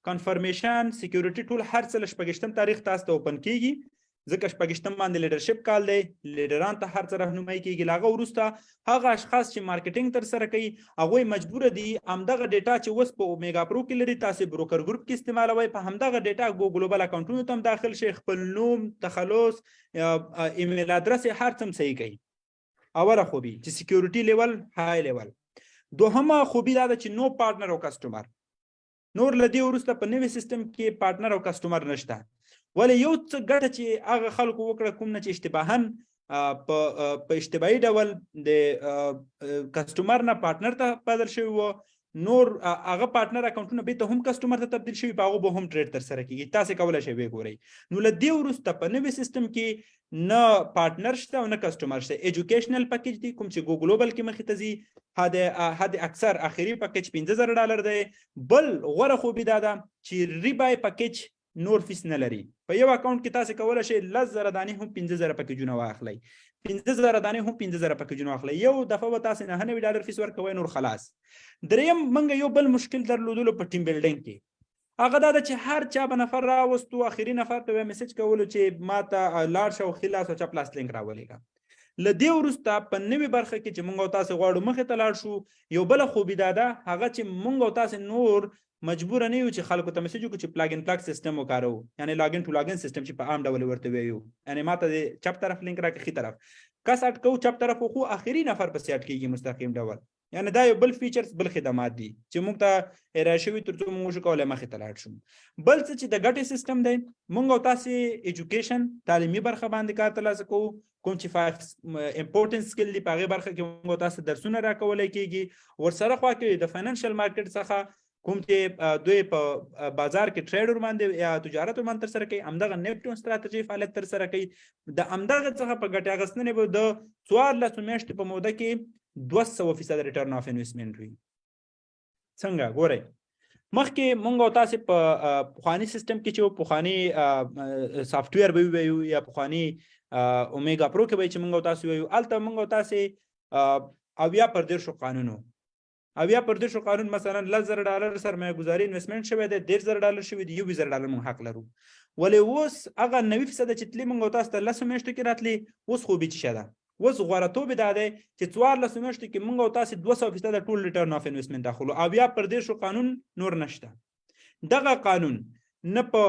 کنفرمیشن سکیورټي ټول هر څه له 26 تاریخ تاسو ته اوپن کیږي، ځکه 26 باندې لیډرشپ کال دی، لیډران ته هر څه راهنمایي کیږي. لاغه وروسته هغه اشخاص چې مارکیټینګ تر سره کوي هغه مجبور دي همدغه ډیټا چې وس په اومیګا پرو کې لري تاسو بروکر ګروپ کې استعمالوي، په همدغه ډیټا گو ګلوبل اکاونټونو ته داخل شي، خپل نوم، تخلص، ایمیل ادرس هر څه صحیح کوي. اوله خوبي چې سکیورټي لیول های لیول. دوهمه خوبي دا ده چې نو پارټنر او کسٹمر. نور لدی ورسته په نوې سیستم کې پارټنر او کسٹمر نشته. ولی یو څه ګټه چې هغه خلکو وکړه کوم نه چې اشتباهاً په اشتباهي ډول د کسٹمر نه پارټنر ته بدل شوی و، نور هغه پارټنر اکاونټونه به ته هم کسٹمر ته تبدیل شوی، په هغه به هم ټریډ تر سره کیږي. تاسو کولای شئ وګورئ. نو لدی ورسته په نوې سیستم کې نه پارټنر شته او نه کسٹمر شته. ایجوکیشنل پیکیج دی کوم چې گو ګلوبل کې مخې ته ځي، حد اکثر اخري پیکیج $50,000 دی. بل غوره خوبي دا ده چې ریبای پیکیج نور فیس نه لري. په یو اکاونټ کې تاسو کولای شئ 10,000 دانې هم 15,000 پیکیجونه واخلئ، 15,000 دانې هم 15,000 پیکیجونه واخلئ. یو دفعه به تاسو $99 فیس ورکوئ، نور خلاص. دریم منګه یو بل مشکل درلودلو په ټیم بیلډینګ کې، هغه دا ده چې هر چا به نفر راوستو، اخري نفر ته میسج کولو چې ما ته لاړ شه او خلاص او چپ لاس لینک راولېږه. له دې وروسته په نوې برخه کې چې موږ او تاسو غواړو مخې ته لاړ شو، یو بله خوبي دا ده هغه چې موږ او تاسو نور مجبور نه یو چې خلکو ته میسج وکړو چې پلاګ ان پلاګ سیستم وکارو، یعنی لاګین ټو لاګین سیستم چې په عام ډول ورته ویو، یعنی ماته د چپ طرف لینک راکړي، خي طرف کس اټکو چپ طرف خو اخري نفر په سیټ کیږي مستقیم ډول. یعنی دا یو بل فیچرز بل خدمات دي چې موږ ته ارائه شوي ترڅو موږ شو کولای مخې ته لاړ شو. بل څه چې د ګټې سیستم دی، موږ او تاسو ایجوکیشن تعلیمي برخه باندې کار ترلاسه کوو، کوم چې 5 امپورټنت سکل دی په هغه برخه کې موږ او تاسو درسونه راکولای کیږي. ورسره خوا کې د فاینانشل مارکیټ څخه کوم چې دوی په بازار کې ټریډ ورمانده یا تجارت ورمانده تر سره کوي، همدغه نیپټون ستراتیژي فعالیت تر سره کوي. د همدغه څخه په ګټه اخیستنې به د 14 میاشتې په موده کې 200% ریټرن اف انویسټمنټ وي. څنګه ګورئ، مخکې مونږ او تاسو په پخوانی سیستم کې چې پخوانی سافټویر به ویو یا پخوانی اومیګا پرو کې به چې مونږ او تاسو ویو، الته مونږ او تاسو اویا پر دیر شو قانونو اویا پر دیر شو قانون مثلا $10,000 سرمایه گذاری انویسټمنټ شوی دی، $10,000 شوی دی، $20,000 مونږ حق لرو. ولې اوس هغه 90% چې تللی مونږ او تاسو ته 10 میاشتو کې راتلی، اوس خوبي چې شه ده، اوس غوړتوب دا دی چې 14 میاشتو کې مونږ او تاسو 200% ټول ریټرن اف انویسټمنټ اخلو. اویا پر دیر شو قانون نور نشته. دغه قانون نه په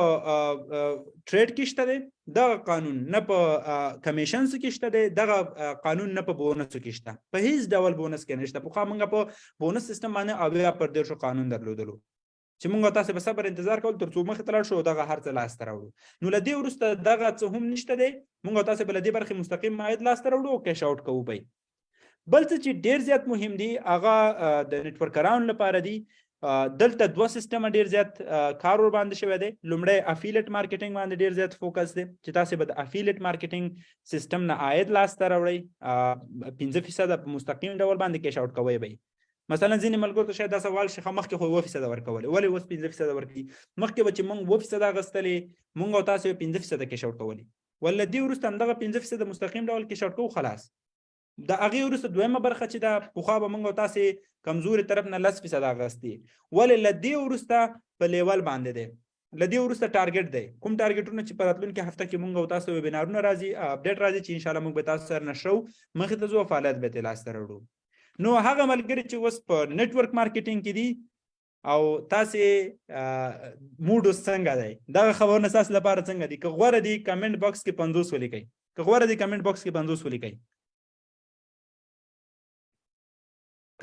ټریډ کې شته دی، دغه قانون نه په کمیشنز کې شته دی، دغه قانون نه په بونس کې شته، په هیڅ ډول بونس کې نشته. په خو موږ په بونس سیستم باندې اویا پر دیر شو قانون درلودلو چې موږ تاسو به صبر انتظار کول ترڅو مخ ته لاړ شو، دغه هر څه لاس ته راوړو. نو لدی ورسته دغه څه هم نشته دی، موږ تاسو بل دې برخه مستقیم ماید لاس ته راوړو او کیش اوټ کوو. بل څه چې ډیر زیات مهم دی هغه د نتورکرانو لپاره دی. دلته دوه سیستم ډیر زیات کار ور باندې شوی دی. لومړی افیلیټ مارکیټینګ باندې ډیر زیات فوکس دی چې تاسو به د افیلیټ مارکیټینګ سیستم نه عاید لاس ته راوړئ، 5% په مستقیم ډول باندې کیش اوټ کوئ. به مثلا ځینې ملګرو ته شاید دا سوال شي مخکې خو 2% ورکول، ولې اوس 5% ورکړي؟ مخکې به چې موږ 2% اغستلې، موږ او تاسو 5% کیش اوټ کولې، ولې دې وروسته همدغه 5% مستقیم ډول کیش اوټ کوو خلاص. د هغې وروسته دویمه برخه چې دا پخوا به موږ او تاسې کمزوري طرف نه 10% اخیستي، ولې له دې وروسته په لیول باندې دی، له دې وروسته ټارګټ دی. کوم ټارګټونه چې په راتلونکي هفته کې موږ او تاسو ویبینارونه راځي، اپډیټ راځي چې انشاءالله موږ به تاسو سره نشرو، مخې ته ځو فعالیت به لاس ته راوړو. نو هغه ملګري چې اوس په نیټورک مارکیټینګ کې دي او تاسې موډ اوس څنګه دی، دغه خبرونه ستاسو لپاره څنګه دي؟ که غوره دي کمنټ باکس کې 50 ولیکئ، که غوره دي کمنټ باکس کې 50 ولیکئ.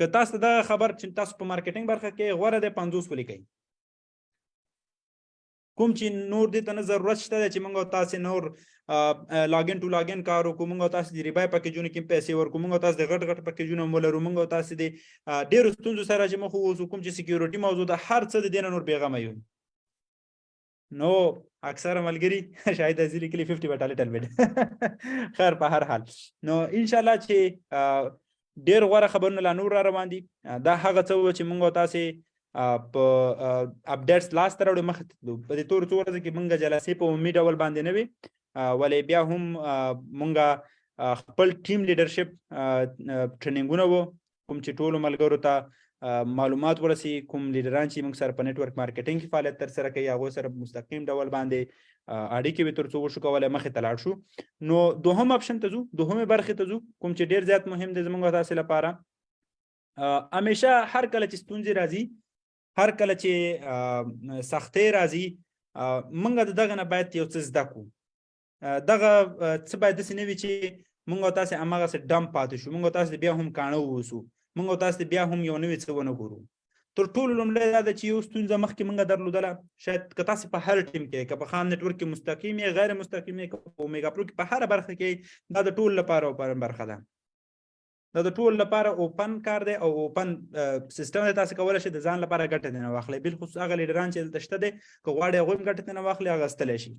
که تاسو دا خبر چې تاسو په مارکیټینګ برخه کې غوړه د 50 ولیکئ کوم چې نور دې ته نه ضرورت شته چې موږ تاسو نور لاګین ټو لاګین کار وکړو موږ تاسو د ریبای پکیجونو کې پیسې ورکو موږ تاسو د غټ غټ پکیجونو مولرو موږ تاسو د ډېر ستونزو سره چې مخ ووسو کوم چې سکیورټي موضوع ده هر څه د دین نور بیغمه یو نو اکثر ملګری شاید ازلی کلی 50 بټاله ټل بیډ خیر په هر حال نو ان شاء الله چې ډېر غوړه خبرونه لا نور را روان دي دا هغه څه چې موږ تاسو په اپډیټس لاس تر وړو مخ په دې تور څو ورځې کې موږ جلسې په عمومي ډول باندې نه وي ولې بیا هم موږ خپل ټیم لیډرشپ ټریننګونه وو کوم چې ټولو ملګرو ته معلومات ورسي کوم لیډران چې موږ سره په نتورک مارکیټینګ کې فعالیت تر سره کوي هغه سره مستقیم ډول باندې اړیکې به تر څو وشو کولای مخې ته لاړ شو نو دوهم اپشن ته ځو دوهمه برخه ته ځو کوم چې ډیر زیات مهم دی زموږ تاسو لپاره همیشه هر کله چې ستونزې راځي هر کله چې سختۍ راځي موږ دغه نه باید یو څه زده کړو دغه څه باید داسې نه وي چې موږ تاسو هماغسې ډم پاتې شو موږ تاسو بیا هم کاڼه ووسو موږ تاسو بیا هم یو نوی څه ونه ګورو تر ټولو لومړی دا ده چې یو ستونزه مخکې موږ درلودله شاید که تاسو په هر ټیم کې که په خان نتورک کې مستقیم یا غیر مستقیم که په اومیګا پرو کې په هر برخه کې دا د ټولو لپاره اوپن برخه ده دا د ټولو لپاره اوپن کار دی او اوپن سیستم دی تاسو کولی شئ د ځان لپاره ګټه ترې واخلئ بالخصوص هغه لیډران چې دلته شته دی که غواړئ هغوی هم ګټه ترې واخلي اخیستلی شي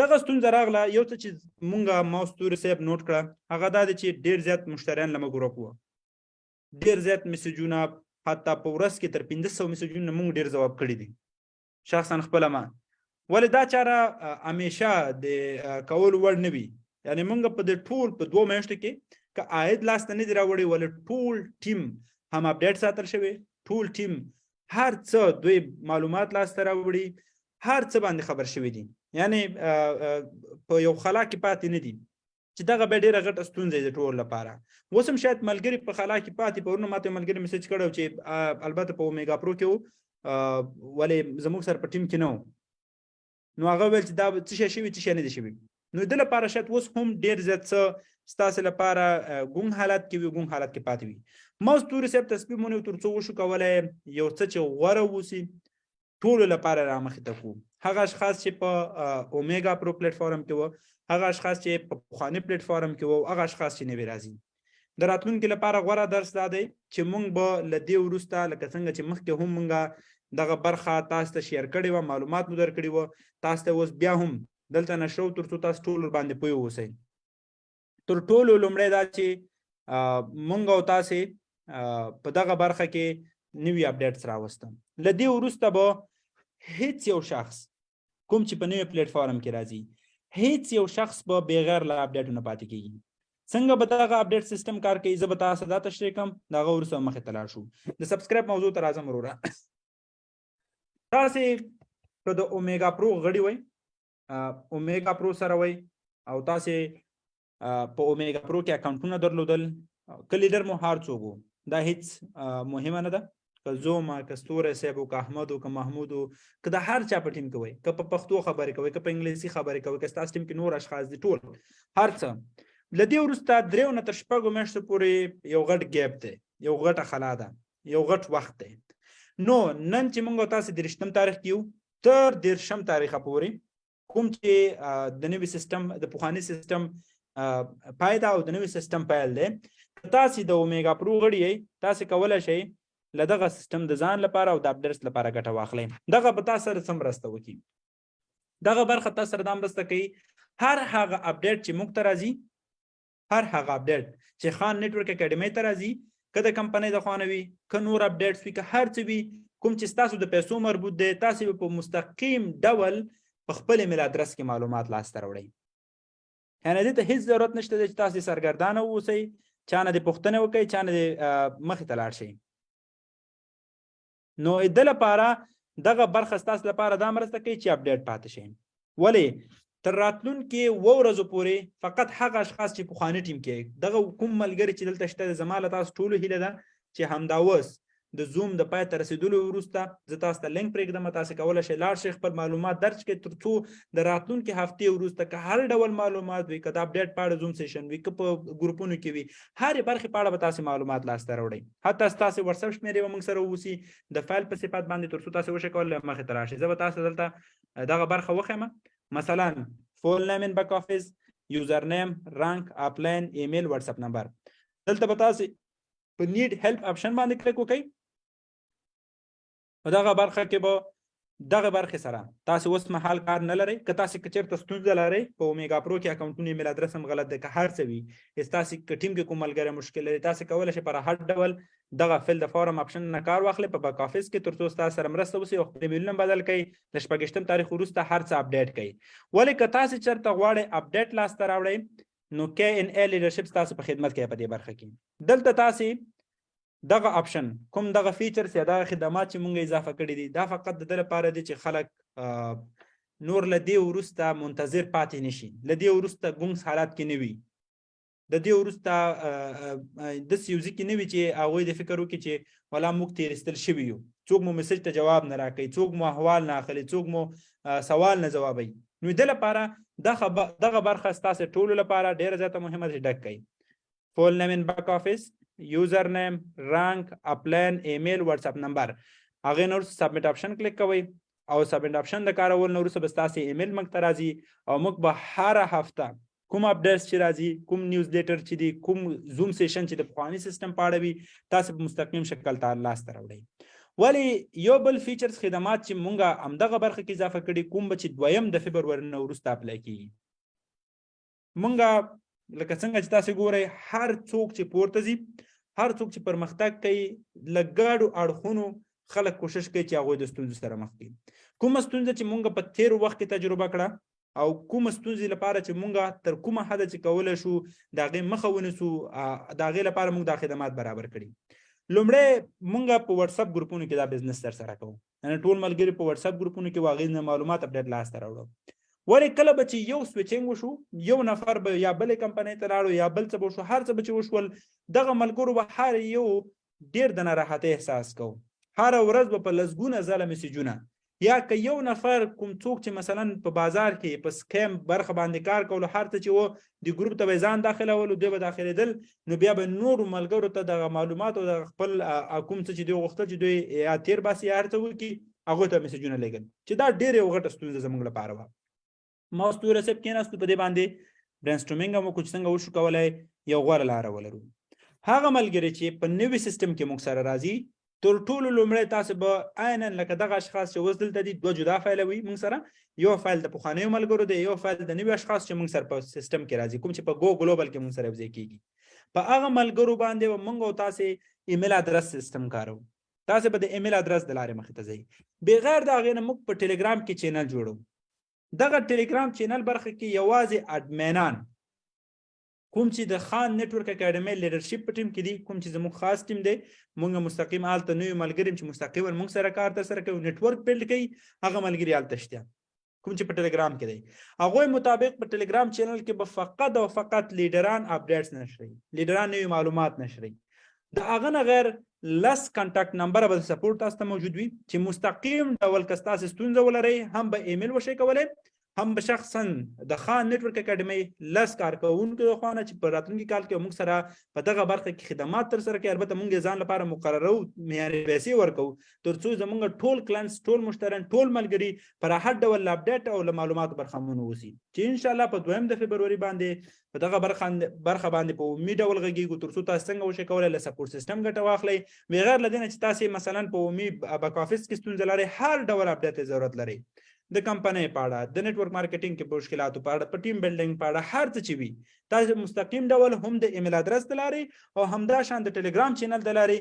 دغه ستونزه راغله یو څه چې مونږ ماوس توري صاحب نوټ کړه هغه دا دی چې ډېر زیات مشتریان له موږ ورک وو ډېر زیات میسیجونه حتی په ورځ کې تر 1500 میسیجونه مونږ ډېر ځواب کړي دي شخصا خپله ما ولې دا چاره همیشه د کولو وړ نه وي یعنې مونږ په دې ټول په 2 میاشتو کې که عاید لاسته نه دي راوړی ولې ټول ټیم هم اپډیټ ساتل شوی ټول ټیم هر څه دوی معلومات لاسته راوړي هر څه باندې خبر شوی دي یعنی په یو خلا کې پاتې نه دي چې دغه به ډېره غټه ستونزه د ټول لپاره اوس هم شاید ملګري په خلا کې پاتې پرونه ماته ملګري میسج کړی چې البته په اومیګا پرو کې و ولې زموږ سره په ټیم کې نه و نو هغه ویل چې دا څه شی شوي څه شی نه دي شوي نو د لپاره شاید اوس هم ډېر زیات څه ستاسو لپاره ګونګ حالت کې وي ګونګ حالت کې پاتې وي ماوس توري صاحب تصمیم ونیو تر څو وشو کولی یو څه چې غوره اوسي ټولو لپاره رامخې ته کړو هغه اشخاص چې په اومیګا پرو پلیټ فارم کې وو هغه اشخاص چې په پخواني پلیټ فارم کې وو هغه اشخاص چې نوي راځي د راتلونکي لپاره غوره درس دا دی چې موږ به له دې وروسته لکه څنګه چې مخکې هم موږ دغه برخه تاسو ته شیر کړې وه معلومات مو درکړي وه تاسو ته اوس بیا هم دلته نشو تر څو تاسو ټول باندې پوه اوسئ تر ټولو لومړی دا چې موږ او تاسې په دغه برخه کې نوي اپډیټس راوستم له دې وروسته به هیڅ یو شخص کوم چې په نوي پلیټ فارم کې راځي هیڅ یو شخص به بغیر له اپډیټونه پاتې کېږي څنګه به دغه اپډیټ سیستم کار کوي زه به تاسو دا تشریح کوم د هغه وروسته مخې ته لاړ شو د سبسکرایب موضوع ته راځم وروره تاسې که د اومیګا پرو غړي وئ اومیګا پرو سره وئ او تاسې په اومیګا پرو کې اکاونټونه درلودل که لیډر مو هر څوک و دا هیڅ مهمه نه ده که زوما که ستوری صاحب و که احمد و که محمود و که د هر چا په ټیم کې وئ که په پښتو خبرې کوئ که په انګلیسي خبرې کوئ که ستاسو ټیم کې نور اشخاص دي ټول هر څه له دې وروسته 3 نه تر 6 میاشتو پورې یو غټ ګیپ دی یو غټه خلا ده یو غټ وخت دی نو نن چې موږ تاسو د 30 تاریخ کې یو تر 30 تاریخه پورې کوم چې د نوي سیستم د پخواني سیستم پایدا او د نوي سیستم پیل دی تاسو د اومیګا پرو غړي یې تاسو کولای شئ له دغه سیستم د ځان لپاره او د اپډیټس لپاره ګټه واخلئ دغه به تاسو سره څه مرسته وکړي دغه برخه تاسو سره دا مرسته کوي هر هغه اپډیټ چې موږ ته راځي هر هغه اپډیټ چې خان نتورک اکیډمي ته راځي که د کمپنۍ د خوا نه وي که نور اپډیټس وي که هر څه وي کوم چې ستاسو د پیسو مربوط دی تاسو په مستقیم ډول په خپل ایمیل ادرس کې معلومات لاسته راوړئ یعنې دې ته هیڅ ضرورت نشته دی چې تاسو سرګردانه واوسئ چا نه دې پوښتنې وکړئ چا نه دې مخې ته لاړ شئ نو د لپاره دغه برخه ستاسو لپاره دا مرسته کوي چې اپډیټ پاتې شئ ولې تر راتلونکي 2 ورځو پورې فقط هغه اشخاص چې پخواني ټیم کې دغه کوم ملګري چې دلته شته زما له تاسو ټولو هیله ده چې همدا اوس د زوم د پای ته رسیدلو وروسته زه تاسو ته لینک پرېږدم، تاسو کولی شئ لاړ شئ خپل معلومات درج کړئ تر څو د راتلونکي هفتې وروسته که هر ډول معلومات وي، که د اپډیټ په اړه زوم سیشن وي، که په ګروپونو کې وي، هرې برخې په اړه به تاسو معلومات لاسته راوړئ. حتی ستاسو واتساپ شمېرې به موږ سره واوسي د فایل په صفت باندې تر څو تاسو وشئ کولی مخې ته راشئ. زه به تاسو دلته دغه برخه وښیم، مثلا فول نیم ان بیک افیس، یوزر نیم، رانک، اپلاین، ایمیل، واتساپ نمبر. دلته به تاسو په نیډ هیلپ آپشن باندې کلیک وکړئ. په دغه برخه کې به دغه برخې سره تاسو اوس مهال کار نه لرئ. که تاسو که چېرته ستونزه لرئ په اومیګا پرو کې اکاونټونه ایمیل ادرس هم غلط دی، که هر څه وي، تاسو که ټیم کې کوم ملګری مشکل لري، تاسو کولی شئ پر هر ډول دغه فل د فارم آپشن نه کار واخلئ په بیک افیس کې تر څو ستاسو سره مرسته وشي او خپل ایمیلونه بدل کړئ، د 28 تاریخ وروسته هر څه اپډیټ کړئ. ولې که تاسو چېرته غواړئ اپډیټ لاسته راوړئ نو KNA لیډرشپ تاسو په خدمت کې په دې برخه کې. دلته تاسو دغه آپشن کوم دغه فیچرز یا دغه خدمات چې مونږ اضافه کړي دي دا فقط د دې لپاره دي چې خلک نور له دې وروسته منتظر پاتې نشي، له دې وروسته ګونګس حالات کې نه وي، د دې وروسته داسې یو ځای کې نه وي چې هغوی د فکر وکړي چې ولا موږ تېرېستل شوي یو، څوک مو میسج ته جواب نه راکوي، څوک مو احوال نه اخلي، څوک مو سوال نه ځوابوي. نو د لپاره دغه برخه ستاسو ټولو لپاره ډیره زیاته مهمه ده چې ډک کړئ. فول نیم ان بیک افیس، یوزر نیم، رانک، اپلاین، ایمیل، واتساپ نمبر. هغې نه وروسته سبمیټ آپشن کلیک کوئ او سبمیټ آپشن د کارولو نه وروسته به ستاسې ایمیل موږ ته راځي او موږ به هره هفته کوم اپډیټس چې راځي، کوم نیوز لیټر چې دی، کوم زوم سیشن چې د پخواني سیستم په اړه وي، تاسو په مستقیم شکل لاسته راوړئ. ولې یو بل فیچرز خدمات چې مونږ همدغه برخه کې اضافه کړي کوم به چې 2 د فبروري نه وروسته اپلای کیږي. مونږ لکه څنګه چې تاسو ګورئ هر څوک چې پورته ځي، هر څوک چې پرمختګ کوي، له ګډو اړخونو خلک کوشش کوي چې هغوی د ستونزو سره مخ کړي. کومه ستونزه چې مونږ په تېرو وخت کې تجربه کړه او کومه ستونزې لپاره چې مونږ تر کومه حده چې کولی شو د هغې مخه ونیسو، د هغې لپاره مونږ دا خدمات برابر کړي. لومړی مونږ په واتساپ ګروپونو کې دا بزنس ترسره کوو، یعنې ټول ملګري په واتساپ ګروپونو کې هغوی نه معلومات اپډیټ لاسته راوړو. ولې کله به چې یو سویچینګ وشو، یو نفر به یا بلې کمپنۍ ته لاړو یا بل څه به وشو، هر څه به چې وشول، دغه ملګرو به هر یو ډېر د ناراحتۍ احساس کوو. هره ورځ به په لسګونه ځله میسیجونه، یا که یو نفر کوم څوک چې مثلا په بازار کې په سکیم برخه باندې کار کولو، هر څه چې و د ګروپ ته به ځان داخلولو، دوی به داخلېدل، نو بیا به نورو ملګرو ته دغه معلومات او د خپل کوم څه چې دوی غوښتل چې دوی یا تیر باسي یا هر څه وکړي، هغوی ته میسیجونه لېږل، چې دا ډېره یو غټه ستونزه زموږ لپاره وه. ما اوس دوی رسیب کېناستو په دې باندې برینسټورمینګ هم وکړو چې څنګه وشو کولی یو غوره لاره ولرو. هغه ملګري چې په نوي سیستم کې موږ سره راځي، تر ټولو لومړی تاسو به عینا لکه دغه اشخاص چې اوس دلته دي 2 جدا فایل وي موږ سره، یو فایل د پخوانیو ملګرو دی، یو فایل د نوي اشخاص چې موږ سره په سیستم کې راځي، کوم چې په گو ګلوبل کې موږ سره یوځای کېږي. په هغه ملګرو باندې به موږ او تاسې ایمیل ادرس سیستم کارو. تاسو به د ایمیل ادرس د لارې مخې ته ځئ. بغیر د هغې نه موږ په ټیلیګرام کې چینل جوړو. دغه ټیلیګرام چینل برخه کې یوازې اډمینان کوم چې د خان نتورک اکیډمي لیډرشپ په ټیم کې دي، کوم چې زموږ خاص ټیم دی، موږ مستقیم هلته نوي ملګري چې مستقیما موږ سره کار ترسره کوي، نتورک بلډ کوي، هغه ملګري هلته شته کوم چې په ټیلیګرام کې دی. هغوی مطابق په ټیلیګرام چینل کې به فقط او فقط لیډران اپډیټس نشري، لیډران نوي معلومات نشري. د هغه نه غیر 10 کانټاکټ نمبر به سپورټ تاسو ته موجود وي چې مستقیم ډول که ستاسو ستونزه ولرئ هم به ایمیل وشئ کولی، هم به شخصا د خان نتورک اکیډمي 10 کارکوونکو د خوا نه چې په راتلونکي کال کې موږ سره په دغه برخه کې خدمات ترسره کوي. البته موږ ځان لپاره مقرره او معیاري پیسې ورکوو تر څو زموږ ټول کلینټس، ټول مشتریان، ټول ملګري پر هر ډول اپډیټ او معلوماتو برخمن اوسي، چې ان شاء الله په 2 د فبروري باندې په دغه برخه باندې په عمومي ډول غږیږو تر څو تاسو څنګه وشئ کولی له سپورټ سیستم ګټه واخلئ. بغیر له دې نه چې تاسو مثلا په عمومي بیک افیس کې ستونزه لرئ، هر ډول اپډیټ ضرورت لرئ، د کمپنۍ په اړه، د نتورک مارکیټینګ کې په مشکلاتو په اړه، په ټیم بلډینګ په اړه، هر څه چې وي، تاسو مستقیم ډول هم د ایمیل ادرس د لارې او همدا شان د ټیلیګرام چینل د لارې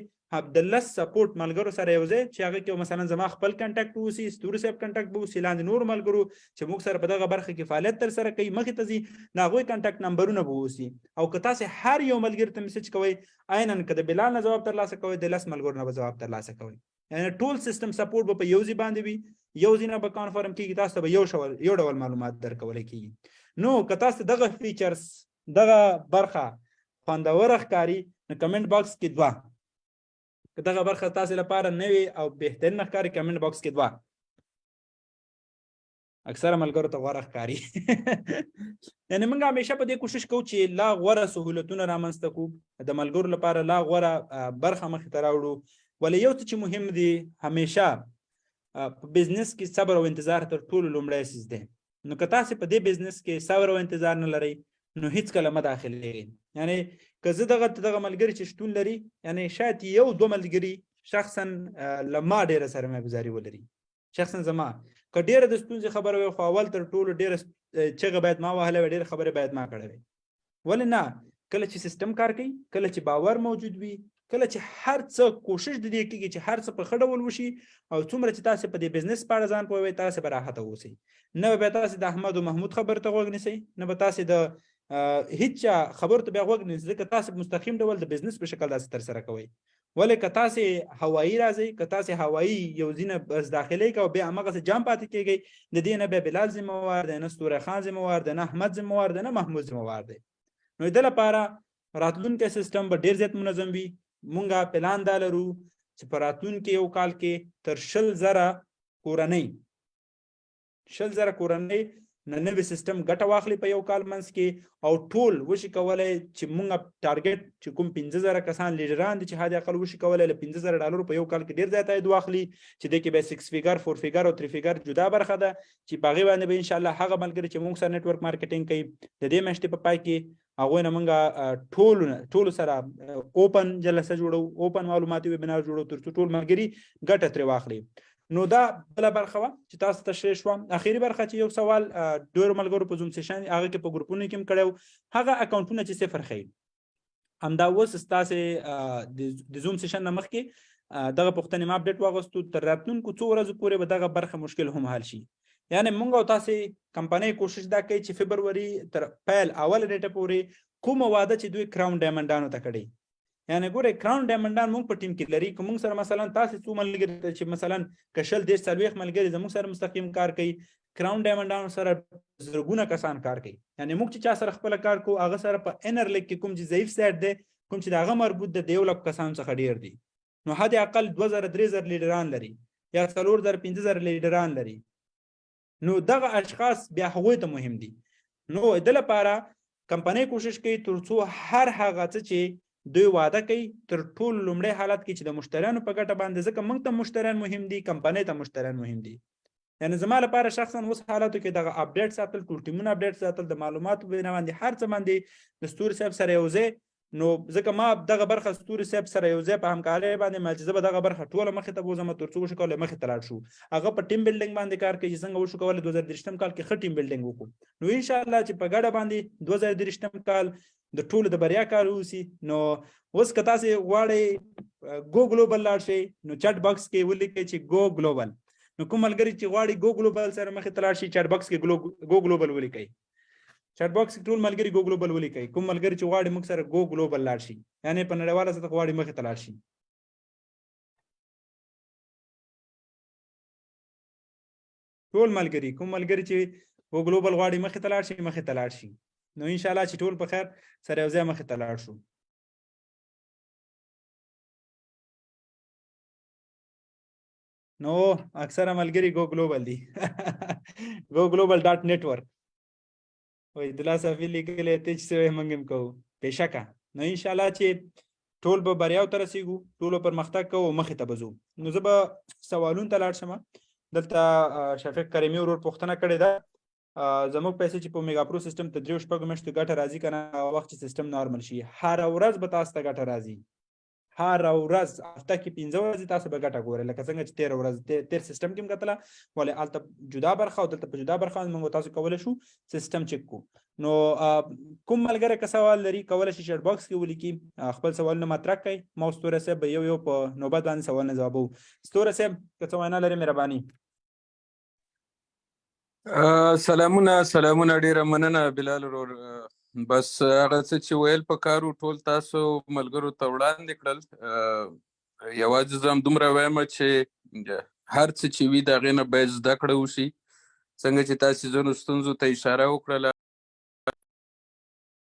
د 10 سپورټ ملګرو سره یو ځای چې هغه کې مثلا زما خپل کنټاکټ ووسي، ستوري صاحب کنټاکټ به ووسي، لاندې نور ملګرو چې موږ سره په دغه برخه کې فعالیت ترسره کوي مخې ته ځي، د هغوی کنټاکټ نمبرونه به ووسي. او که تاسو هر یو ملګري ته میسج کوئ، عینا که د بلال نه جواب ترلاسه کوئ، د 10 ملګرو نه به جواب ترلاسه کوئ. یعنې ټول سیستم سپورټ به په یو ځای باندې وي، یو ځای نه به کانفرم کېږي، تاسو ته به یو ډول معلومات درکولی کېږي. نو که تاسو دغه فیچرز، دغه برخه خوندوره ښکاري، نو کمنټ باکس کې 2 که دغه برخه تاسو لپاره نوې او بهترین ښکاري کمنټ باکس کې 2 اکثره ملګرو ته غوره ښکاري یعنی موږ همیشه په دې کوشش کوو چې لا غوره سهولتونه رامنځته کړو د ملګرو لپاره لا غوره برخه مخې ته راوړو ولې یو څه چې مهم دی همیشه په بزنس کې صبر او انتظار تر ټولو لومړی څیز دی نو که تاسو په دې بزنس کې صبر او انتظار نه لرئ نو هیڅ کله مه داخلېږئ یعنی که زه دغه ملګري چې شتون لري یعنی شاید یو 2 ملګري شخصا له ما ډېره سرمایه‌ګزاري ولري شخصا زما که ډېره د ستونزې خبره وي خو اول تر ټولو ډېره چغه باید ما وهله وي ډېرې خبرې باید ما کړې وي ولې نه کله چې سیستم کار کوي کله چې باور موجود وي کله چې هر څه کوشش د دې کېږي چې هر څه په ښه ډول وشي او څومره چې تاسو په دې بزنس په اړه ځان پوهوئ تاسو به راحته اوسئ نه به تاسو د احمد او محمود خبرو ته غوږ نیسئ نه به تاسو د هیڅ خبرو ته بیا غوږ نیسئ ځکه تاسو مستقیم ډول د بزنس په شکل داسې ترسره کوئ ولې که تاسو هوایي راځئ که تاسو هوایي یو ځینه بس داخلي کوئ بیا هماغسې جام پاتې کېږئ د دې نه بیا بلال ذمهوار دی نه ستوری خان ذمهوار دی نه احمد ذمهوار دی نه محمود ذمهوار دی نو د لپاره راتلونکی سیستم به ډېر زیات منظم وي مونږه پلان دا لرو چې په راتلونکي یو کال کې تر 100,000 کورنۍ نه نوی سیستم ګټه واخلي په یو کال منځ کې او ټول وشي کولی چې مونږ ټارګټ چې کوم 15,000 کسان لیډران دي چې حد اقل وشي کولی له $15,000 په یو کال کې ډېر زیات عاید واخلي چې دې کې به 6 فیګر 4 فیګر او 3 فیګر جدا برخه ده چې په هغې باندې به انشاءالله هغه ملګري چې مونږ سره نیټورک مارکیټینګ کوي د دې میاشتې په پای کې هغوی نه مونږ ټولو سره اوپن جلسه جوړو اوپن معلوماتي ویبینار جوړو تر څو ټول ملګري ګټه ترې واخلي نو دا بله برخه وه چې تاسو تشریح شوه اخري برخه چې یو سوال ډېرو ملګرو په زوم سیشن هغه کې په ګروپونو کې هم کړی و هغه اکاونټونه چې صفر ښیي همدا اوس ستاسې د زوم سیشن نه مخکې دغه پوښتنې ما اپډیټ واغوستو تر راتلونکو څو ورځو پورې به دغه برخه مشکل هم حل شي یعنی مونږ او تاسې کمپنۍ کوشش دا کوي چې فبروري تر پیل اول نیټه پورې کومه واده چې دوی کراون ډایمنډانو ته کړی یعنی ګوره کراون ډایمنډان مونږ په ټیم کې لري که مونږ سره مثلا تاسې څو ملګري چې مثلا که 100 30 40 ملګري زموږ سره مستقیم کار کوي کراون ډایمنډانو سره زرګونه کسان کار کوي یعنی مونږ چې چا سره خپل کار کوو هغه سره په انر لیګ کې کوم چې ضعیف سایډ دی کوم چې د هغه مربوط د 1 لک کسانو څخه ډېر دي نو حد اقل 2000 3000 لیډران لري یا 4000 5000 لیډران لري نو دغه اشخاص بیا هغوی ته مهم دي نو د لپاره کمپنۍ کوشش کوي تر څو هر هغه څه چې دوی واده کوي تر ټولو لومړی حالت کې چې د مشتریانو په ګټه باندې ځکه موږ ته مشتریان مهم دي کمپنۍ ته مشتریان مهم دي یعنی زما لپاره شخصا اوس حالاتو کې دغه اپډیټ ساتل ټول ټیمونه اپډیټ ساتل د معلوماتو بنا باندې هر څه باندې د ستوري صاحب سره یو ځای نو ځکه ما دغه برخه ستوري صاحب سره یو ځای په همکارۍ باندې ما چې زه به دغه برخه ټوله مخې ته بوځم تر څو وشو کولی مخې ته لاړ شو هغه په ټیم بلډینګ باندې کار کوي چې څنګه وشو کولی 2023 کال کې ښه ټیم بلډینګ وکړو نو انشاءالله چې په ګډه باندې 2023 کال د ټولو د بریا کار ووسي نو اوس که تاسې غواړئ ګو ګلوبل لاړ شئ نو چټ باکس کې ولیکئ چې ګو ګلوبل نو کوم ملګري چې غواړي ګو ګلوبل سره مخې ته لاړ شي چټ باکس کې ګو ګلوبل ولیکئ چټ باکس کې ټول ملګري ګو ګلوبل ولیکئ کوم ملګري چې غواړي موږ سره ګو ګلوبل لاړ شي یعنی په نړیواله سطح غواړي مخې ته لاړ شي ټول ملګري کوم ملګري چې ګو ګلوبل غواړي مخې ته لاړ شي مخې ته لاړ شي نو انشاءالله چې ټول په خیر سره یو ځای مخې ته لاړ شو نو اکثره ملګري ګو ګلوبل دي ګو ګلوبل ډاټ نیټورک وای دلا صافي لیکلی ته چې څه موږ هم کوو بېشکه نو انشاءالله چې ټول به بریاو ته رسېږو ټولو پرمختګ کوو مخې ته به ځو نو زه به سوالونو ته لاړ شم دلته شفیق کریمي ورور پوښتنه کړې ده زموږ پیسې چې په میګا پرو سیستم ته 3 شپږ میاشتو ګټه راځي که نه وخت چې سیستم نارمل شي هره ورځ به تاسو ته ګټه راځي هره ورځ هفته کې 15 ورځې تاسو به ګټه ګورئ لکه څنګه چې 13 ورځ تیر سیستم کې هم کتله ولې هلته جدا برخه او دلته په جدا برخه باندې موږ تاسو کولی شو سیستم چک کړو نو کوم ملګری که سوال لري کولی شي چټ باکس کې ولیکي خپل سوالونه مطرح کړئ ما او ستوری صاحب به یو په نوبت باندې سوالونه ځوابوو ستوری صاحب که څه وینا لري مهرباني سلامونه ډیره مننه بلال ورور بس هغه څه چې ویل پکارو ټول تاسو ملګرو ته وړاندې کړل یوازې زه هم دومره وایم چې هر څه چې وي د هغې نه باید زده کړه وشي څنګه چې تاسې ځینو ستونزو ته اشاره وکړله